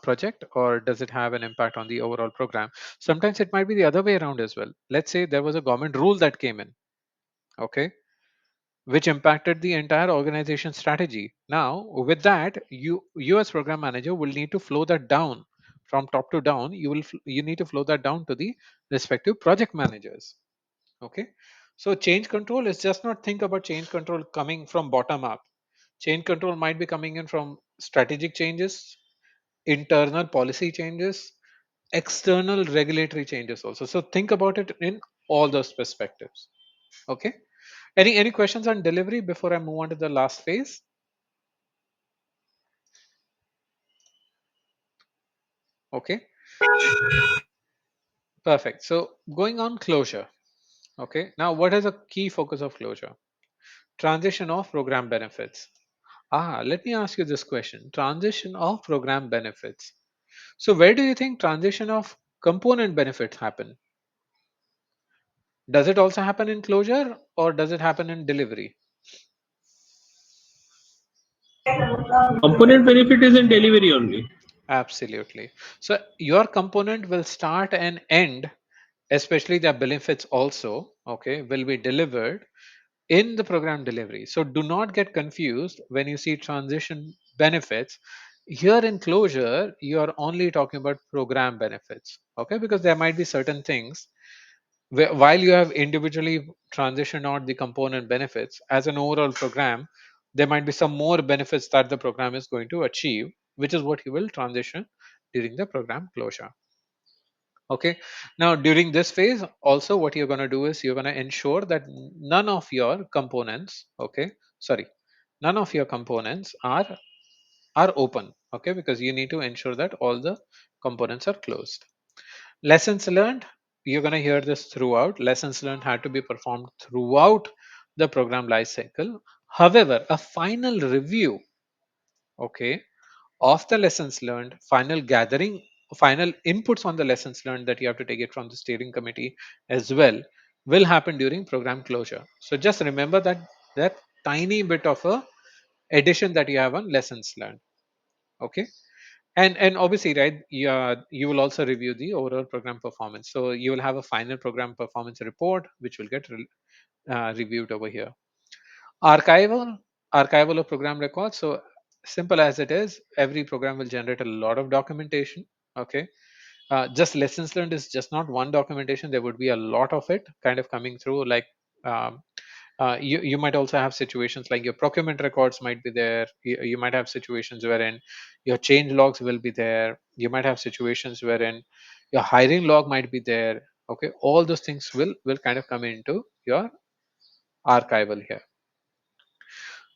project, or does it have an impact on the overall program? Sometimes it might be the other way around as well. Let's say there was a government rule that came in, okay, which impacted the entire organization strategy. Now with that, you as program manager will need to flow that down from top to down. You need to flow that down to the respective project managers. Okay, so change control is just not think about change control coming from bottom up. Change control might be coming in from strategic changes, internal policy changes, external regulatory changes also. So think about it in all those perspectives. Okay, any questions on delivery before I move on to the last phase? Okay, perfect. So going on closure. Okay, now what is a key focus of closure? Transition of program benefits. Let me ask you this question: transition of program benefits. So where do you think transition of component benefits happen? Does it also happen in closure, or does it happen in delivery? Component benefit is in delivery only. Absolutely. So your component will start and end, especially the benefits also, okay, will be delivered in the program delivery. So do not get confused when you see transition benefits. Here in closure, you are only talking about program benefits, okay, because there might be certain things while you have individually transitioned out the component benefits as an overall program, there might be some more benefits that the program is going to achieve, which is what you will transition during the program closure. Okay, now during this phase also what you're going to do is you're going to ensure that none of your components, okay, sorry, none of your components are open, okay, because you need to ensure that all the components are closed. Lessons learned, you're going to hear this throughout. Lessons learned had to be performed throughout the program life cycle. However, a final review, okay, of the lessons learned, final gathering, final inputs on the lessons learned that you have to take it from the steering committee as well, will happen during program closure. So just remember that tiny bit of a addition that you have on lessons learned. Okay, and obviously, right, you will also review the overall program performance. So you will have a final program performance report which will get reviewed over here. Archival archival of program records. So simple as it is, every program will generate a lot of documentation. Okay, just lessons learned is just not one documentation. There would be a lot of it kind of coming through, like um, you might also have situations like your procurement records might be there. You might have situations wherein your change logs will be there. You might have situations wherein your hiring log might be there. Okay, all those things will kind of come into your archival here.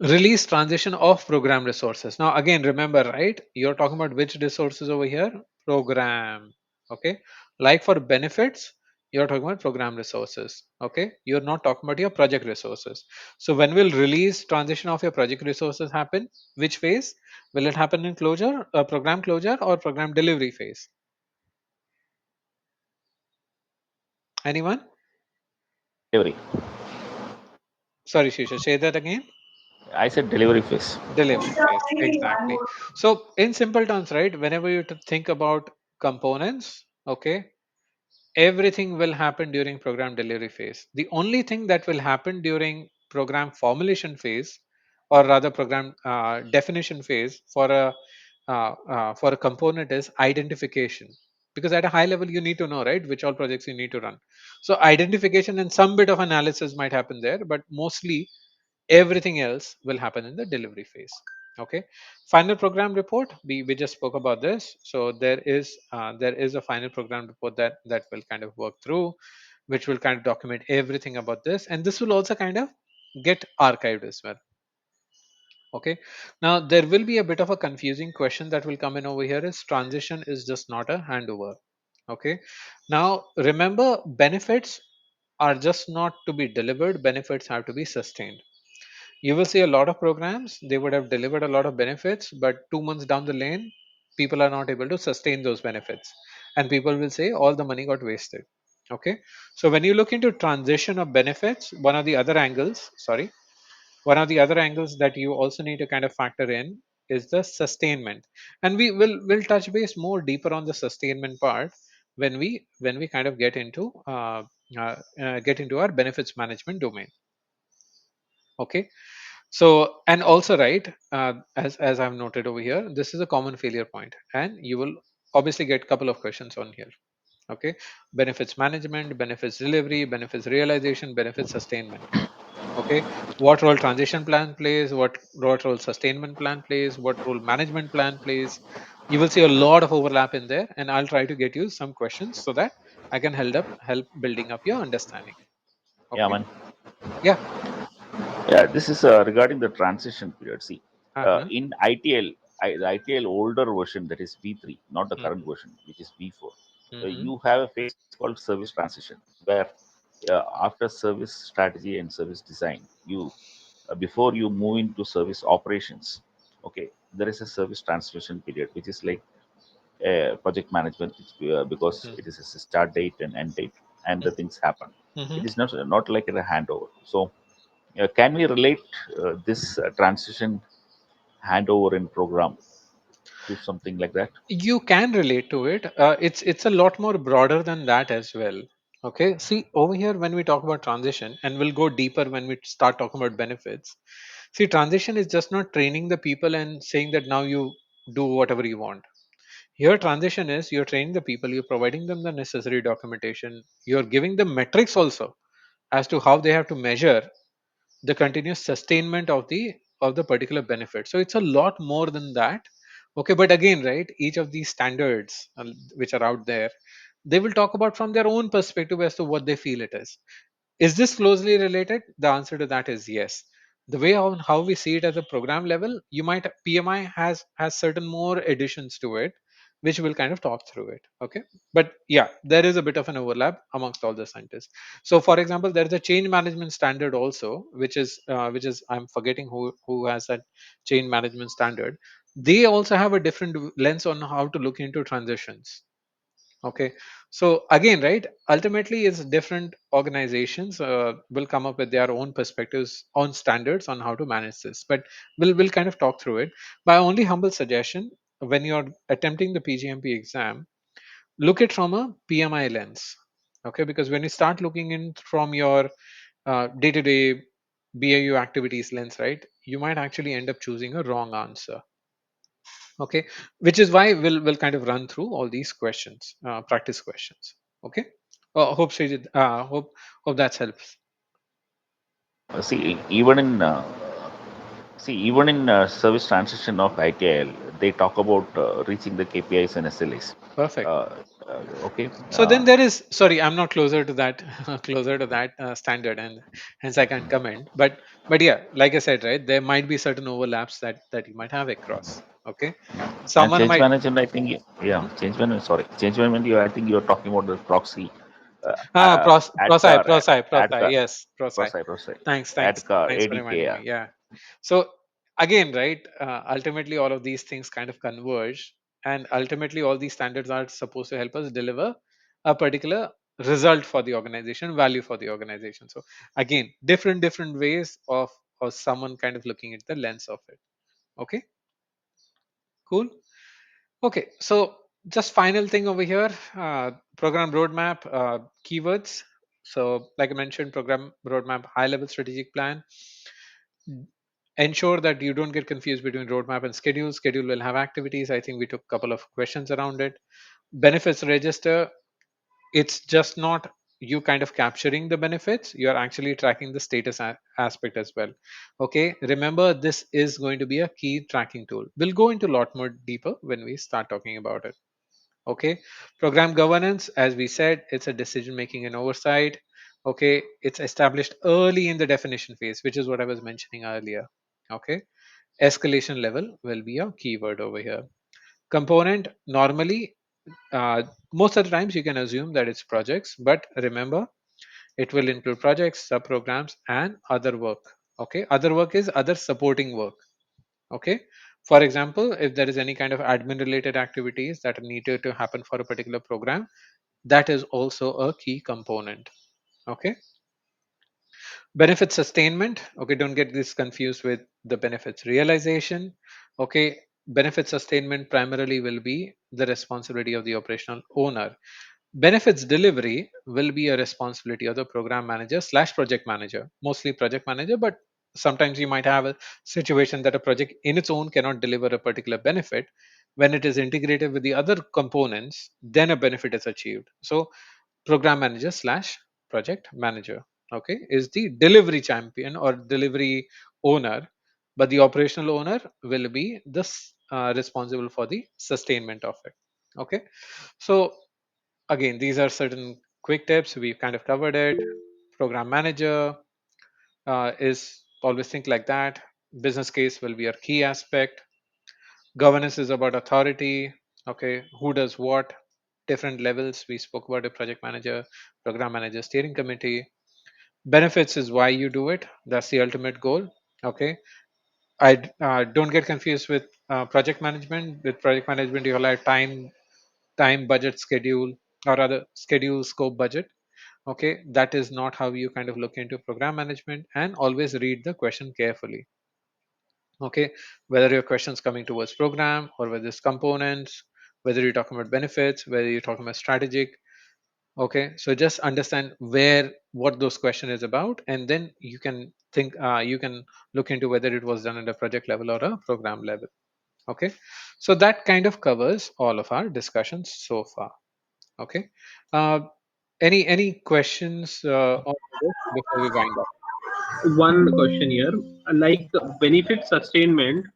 Release transition of program resources. Now again, remember, right, you're talking about which resources over here? Program. Okay, like for benefits, you're talking about program resources. Okay, you're not talking about your project resources. So when will release transition of your project resources happen? Which phase will it happen? In closure, program closure, or program delivery phase? Anyone? Delivery. Sorry, Shisha, say that again. I said delivery phase. Delivery phase, exactly. So in simple terms, right, whenever you think about components, okay, everything will happen during program delivery phase. The only thing that will happen during program formulation phase, or rather program definition phase for a component, is identification. Because at a high level you need to know, right, which all projects you need to run. So identification and some bit of analysis might happen there, but mostly everything else will happen in the delivery phase. Okay, final program report, we just spoke about this. So there is a final program report that will kind of work through, which will kind of document everything about this, and this will also kind of get archived as well. Okay, now there will be a bit of a confusing question that will come in over here, is transition is just not a handover. Okay, now remember, benefits are just not to be delivered, benefits have to be sustained. You will see a lot of programs, they would have delivered a lot of benefits, but 2 months down the lane, people are not able to sustain those benefits. And people will say all the money got wasted. Okay. So when you look into transition of benefits, one of the other angles that you also need to kind of factor in is the sustainment. And will touch base more deeper on the sustainment part when we kind of get into our benefits management domain. Okay. So, and also, right, as I've noted over here, this is a common failure point, and you will obviously get a couple of questions on here. Okay, benefits management, benefits delivery, benefits realization, benefits sustainment. Okay, what role transition plan plays, what role sustainment plan plays, what role management plan plays. You will see a lot of overlap in there, and I'll try to get you some questions so that I can help building up your understanding. Yeah, Okay, man. yeah, Yeah, this is regarding the transition period. See, uh-huh. in ITL, the ITL older version, that is V3, not the current Mm-hmm. version, which is V4, Mm-hmm. you have a phase called service transition, where after service strategy and service design, you before you move into service operations, okay, there is a service transition period, which is like project management, because it is a start date and end date, and the things happen. Mm-hmm. It is not like a handover. So can we relate this transition handover in program to something like that? You can relate to it. It's a lot more broader than that as well. Okay, see over here, when we talk about transition, and we'll go deeper when we start talking about benefits. See, transition is just not training the people and saying that now you do whatever you want. Here transition is you're training the people, you're providing them the necessary documentation, you're giving them metrics also as to how they have to measure the continuous sustainment of the particular benefit. So it's a lot more than that. Okay, but again, right, each of these standards which are out there, they will talk about from their own perspective as to what they feel it is this closely related? The answer to that is yes. The way on how we see it at the program level, you might PMI has certain more additions to it, which we'll kind of talk through it. Okay, but yeah, there is a bit of an overlap amongst all the scientists. So, for example, there is a change management standard also, which is I'm forgetting who has that change management standard. They also have a different lens on how to look into transitions. Okay, so again, right, ultimately is different organizations will come up with their own perspectives on standards on how to manage this, but we'll kind of talk through it. My only humble suggestion, when you're attempting the PGMP exam, look it from a PMI lens. Okay, because when you start looking in from your day-to-day BAU activities lens, right, you might actually end up choosing a wrong answer. Okay, which is why we'll kind of run through all these questions, practice questions. Okay. Hope Srijit, hope that helps. See, even in service transition of ITIL, they talk about reaching the KPIs and SLAs. Perfect. Uh, okay. So then there is, sorry, I'm not closer to that closer to that standard, and hence I can't comment. But yeah, like I said, right, there might be certain overlaps that you might have across. Okay, And someone change might. management, I think, yeah, Mhm. change management. Sorry, change management. I think you're talking about the proxy, Prosci, ADKAR, prosci, prosci. ADKAR, Yes, prosci. ProSci, Thanks, ADKAR, thanks for reminding ADKR. me. Yeah. So again, right, ultimately all of these things kind of converge, and ultimately all these standards are supposed to help us deliver a particular result for the organization, value for the organization. So again, different ways of someone kind of looking at the lens of it. Okay, cool. Okay, so just final thing over here, program roadmap, keywords. So like I mentioned, program roadmap, high level strategic plan. Ensure that you don't get confused between roadmap and schedule. Schedule will have activities. I think we took a couple of questions around it. Benefits register. It's just not you kind of capturing the benefits, you're actually tracking the status aspect as well. Okay, remember this is going to be a key tracking tool. We'll go into a lot more deeper when we start talking about it. Okay, program governance, as we said, it's a decision making and oversight. Okay, it's established early in the definition phase, which is what I was mentioning earlier. Okay, escalation level will be a keyword over here. Component, normally, uh, most of the times you can assume that it's projects, but remember it will include projects, subprograms, and other work. Okay, other work is other supporting work. Okay, for example, if there is any kind of admin related activities that are needed to happen for a particular program, that is also a key component. Okay, benefit sustainment. Okay, don't get this confused with the benefits realization. Okay, benefit sustainment primarily will be the responsibility of the operational owner. Benefits delivery will be a responsibility of the program manager slash project manager, mostly project manager, but sometimes you might have a situation that a project in its own cannot deliver a particular benefit. When it is integrated with the other components, then a benefit is achieved. So program manager slash project manager, okay, is the delivery champion or delivery owner, but the operational owner will be this responsible for the sustainment of it. Okay, so again, these are certain quick tips. We've kind of covered it. Program manager is always think like that. Business case will be a key aspect. Governance is about authority. Okay, who does what? Different levels. We spoke about a project manager, program manager, steering committee. Benefits is why you do it. That's the ultimate goal. Okay, I don't get confused with project management. With project management, you will have time, budget, schedule, or other schedule, scope, budget. Okay, that is not how you kind of look into program management, and always read the question carefully. Okay, whether your questions coming towards program or whether it's components, whether you're talking about benefits, whether you're talking about strategic. Okay, so just understand where what those question is about, and then you can think, you can look into whether it was done at a project level or a program level. Okay, so that kind of covers all of our discussions so far. Okay, uh, any questions on this before we wind up? One question here, like benefit sustainment,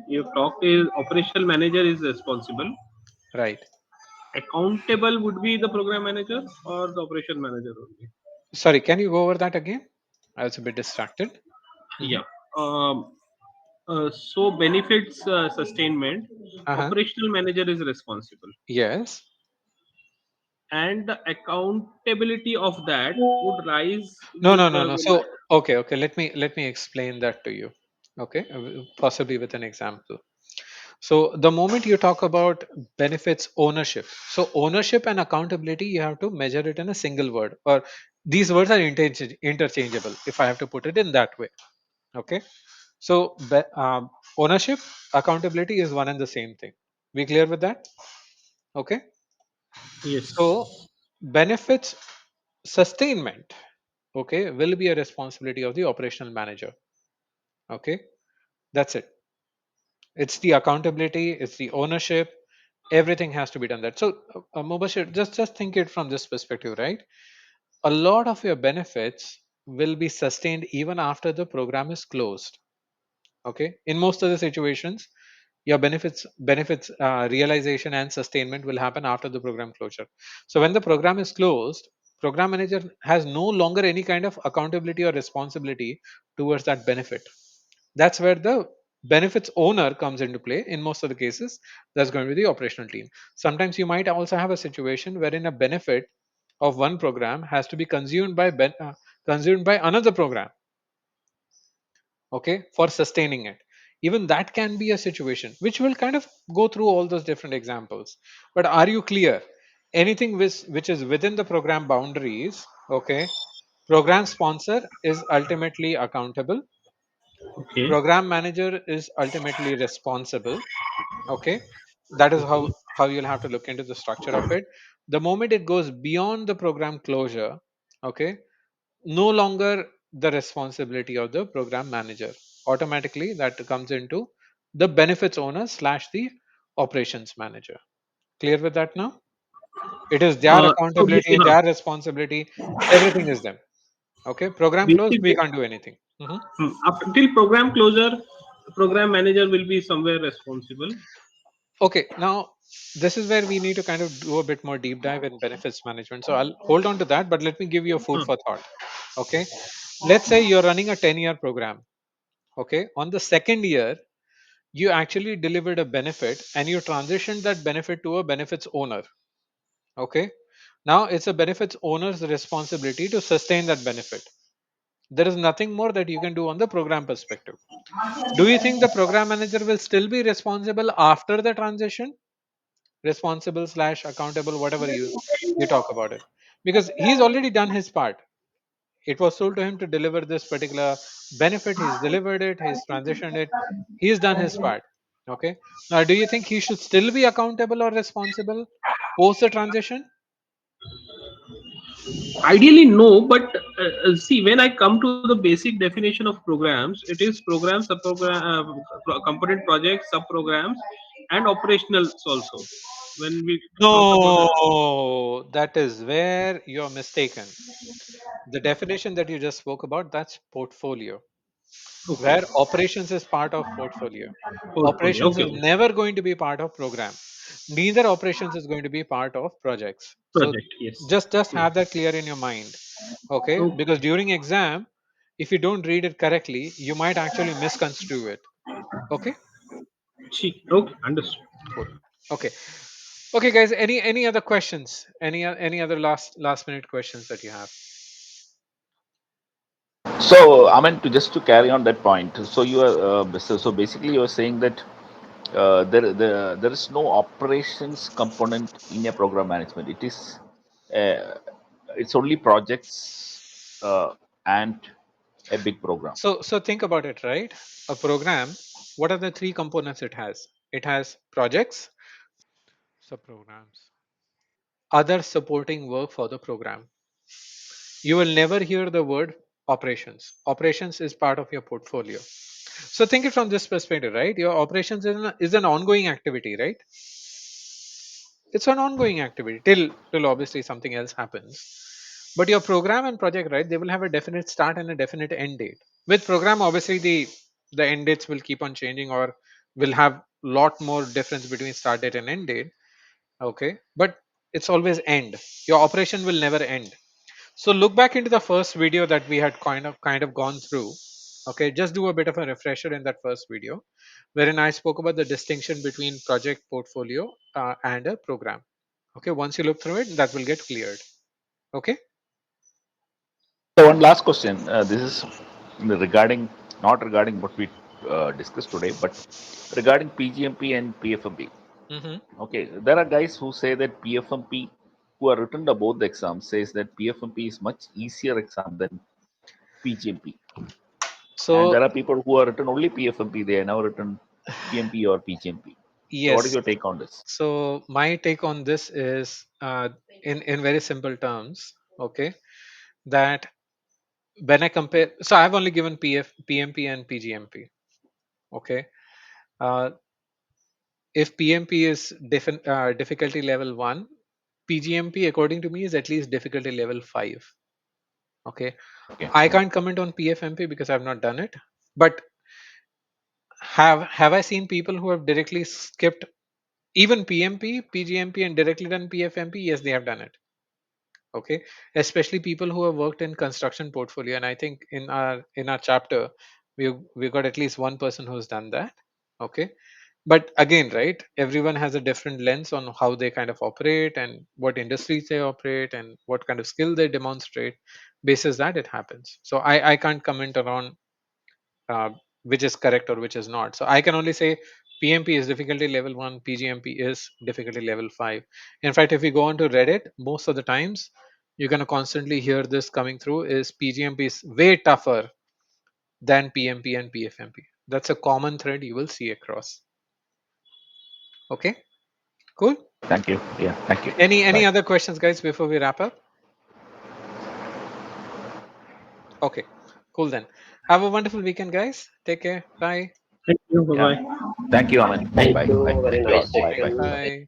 you've talked is operational manager is responsible. Right. Accountable would be the program manager or the operation manager only. Sorry, can you go over that again? I was a bit distracted. Hmm. Yeah. Um, so benefits sustainment, Uh-huh. operational manager is responsible, Yes. and the accountability of that would rise No, with no, no, the no. when. So, okay. Let me explain that to you. Okay, possibly with an example. So, the moment you talk about benefits ownership, so ownership and accountability, you have to measure it in a single word, or these words are interchangeable. If I have to put it in that way. Okay. So, ownership, accountability is one and the same thing. We clear with that? Okay. So, Yes. benefits sustainment, okay, will be a responsibility of the operational manager. Okay, that's it. It's the accountability, it's the ownership. Everything has to be done that. So, Mubashir, just think it from this perspective, right? A lot of your benefits will be sustained even after the program is closed. Okay, in most of the situations, your benefits realization and sustainment will happen after the program closure. So when the program is closed, program manager has no longer any kind of accountability or responsibility towards that benefit. That's where the benefits owner comes into play. In most of the cases, that's going to be the operational team. Sometimes you might also have a situation wherein a benefit of one program has to be consumed by another program, okay, for sustaining it. Even that can be a situation which will kind of go through all those different examples. But are you clear? Anything which is within the program boundaries, okay, program sponsor is ultimately accountable, Okay. program manager is ultimately responsible. Okay, that is Okay. how you'll have to look into the structure of it. The moment it goes beyond the program closure, okay, no longer the responsibility of the program manager. Automatically that comes into the benefits owner slash the operations manager. Clear with that now? It is their accountability, Yeah, their responsibility, everything is them. Okay, program closed, we basically, can't do anything. Mhm. up until program closure, program manager will be somewhere responsible. Okay, now this is where we need to kind of do a bit more deep dive in benefits management. So I'll hold on to that, but let me give you a food Huh. for thought. Okay, let's say you're running a 10-year program. Okay, on the second year, you actually delivered a benefit and you transitioned that benefit to a benefits owner. Okay, now it's a benefits owner's responsibility to sustain that benefit. There is nothing more that you can do on the program perspective. Do you think the program manager will still be responsible after the transition? Responsible slash accountable, whatever you talk about it, because he's already done his part. It was told to him to deliver this particular benefit, he's delivered it, he's transitioned it, he's done his part. Okay, now do you think he should still be accountable or responsible post the transition? Ideally, no, but see, when I come to the basic definition of programs, it is programs, component projects, sub programs, and operationals also. When we talk about the No, that is where you're mistaken. The definition that you just spoke about, that's portfolio, okay where operations is part of portfolio. portfolio, Operations okay, is never going to be part of program. Neither operations is going to be part of projects. So project, yes, just yes, have that clear in your mind. Okay, because okay, during exam, if you don't read it correctly, you might actually misconstrue it. Okay, okay, understood. cool. Okay, okay, guys. Any other questions? Any other last minute questions that you have? So, I mean, to just to carry on that point. So you are so basically you are saying that there is no operations component in a program management. It is uh, it's only projects and a big program. So think about it, right? A program. What are the three components it has? It has projects, subprograms, other supporting work for the program. You will never hear the word operations. Operations is part of your portfolio. So think it from this perspective, right? Your operations is an ongoing activity, right? It's an ongoing activity till obviously something else happens. But your program and project, right? They will have a definite start and a definite end date. With program, obviously the end dates will keep on changing or will have lot more difference between start date and end date. Okay, but it's always end. Your operation will never end. So look back into the first video that we had kind of gone through. Okay, just do a bit of a refresher in that first video, wherein I spoke about the distinction between project portfolio and a program. Okay, once you look through it, that will get cleared. Okay. So one last question. This is regarding not regarding what we discussed today, but regarding PGMP and PFMP. Hmm. Okay, there are guys who say that PFMP, who are written about the exam, says that PFMP is much easier exam than PGMP, and there So are people who are written only PFMP. They are now written PMP or PGMP. So, what is yes. your take on this? So my take on this is, in very simple terms. Okay, that when I compare, so I've only given PMP and PGMP. Okay, Uh, if PMP is difficulty level 1, PgMP according to me is at least difficulty level 5. Okay, Okay. I can't comment on PFMP because I've not done it, but have I seen people who have directly skipped even PMP, PGMP, and directly done PFMP? Yes, they have done it. Okay, especially people who have worked in construction portfolio, and I think in our chapter we got at least one person who's done that. Okay, but again, right, everyone has a different lens on how they kind of operate and what industries they operate and what kind of skill they demonstrate. Basis that it happens. So I can't comment around uh, which is correct or which is not. So I can only say PMP is difficulty level 1, PGMP is difficulty level 5. In fact, if you go onto Reddit, most of the times you're going to constantly hear this coming through is PGMP is way tougher than PMP and PFMP. That's a common thread you will see across. Okay, cool. Thank you. Yeah. Thank you. Any Bye. other questions, guys, before we wrap up? Okay, cool then. Have a wonderful weekend, guys. Take care. Bye. Thank you. Bye Yeah. bye. Thank you, Aman. Thank Bye. you. Bye. Very Thank you all. nice Bye. Bye. session. Bye. Bye.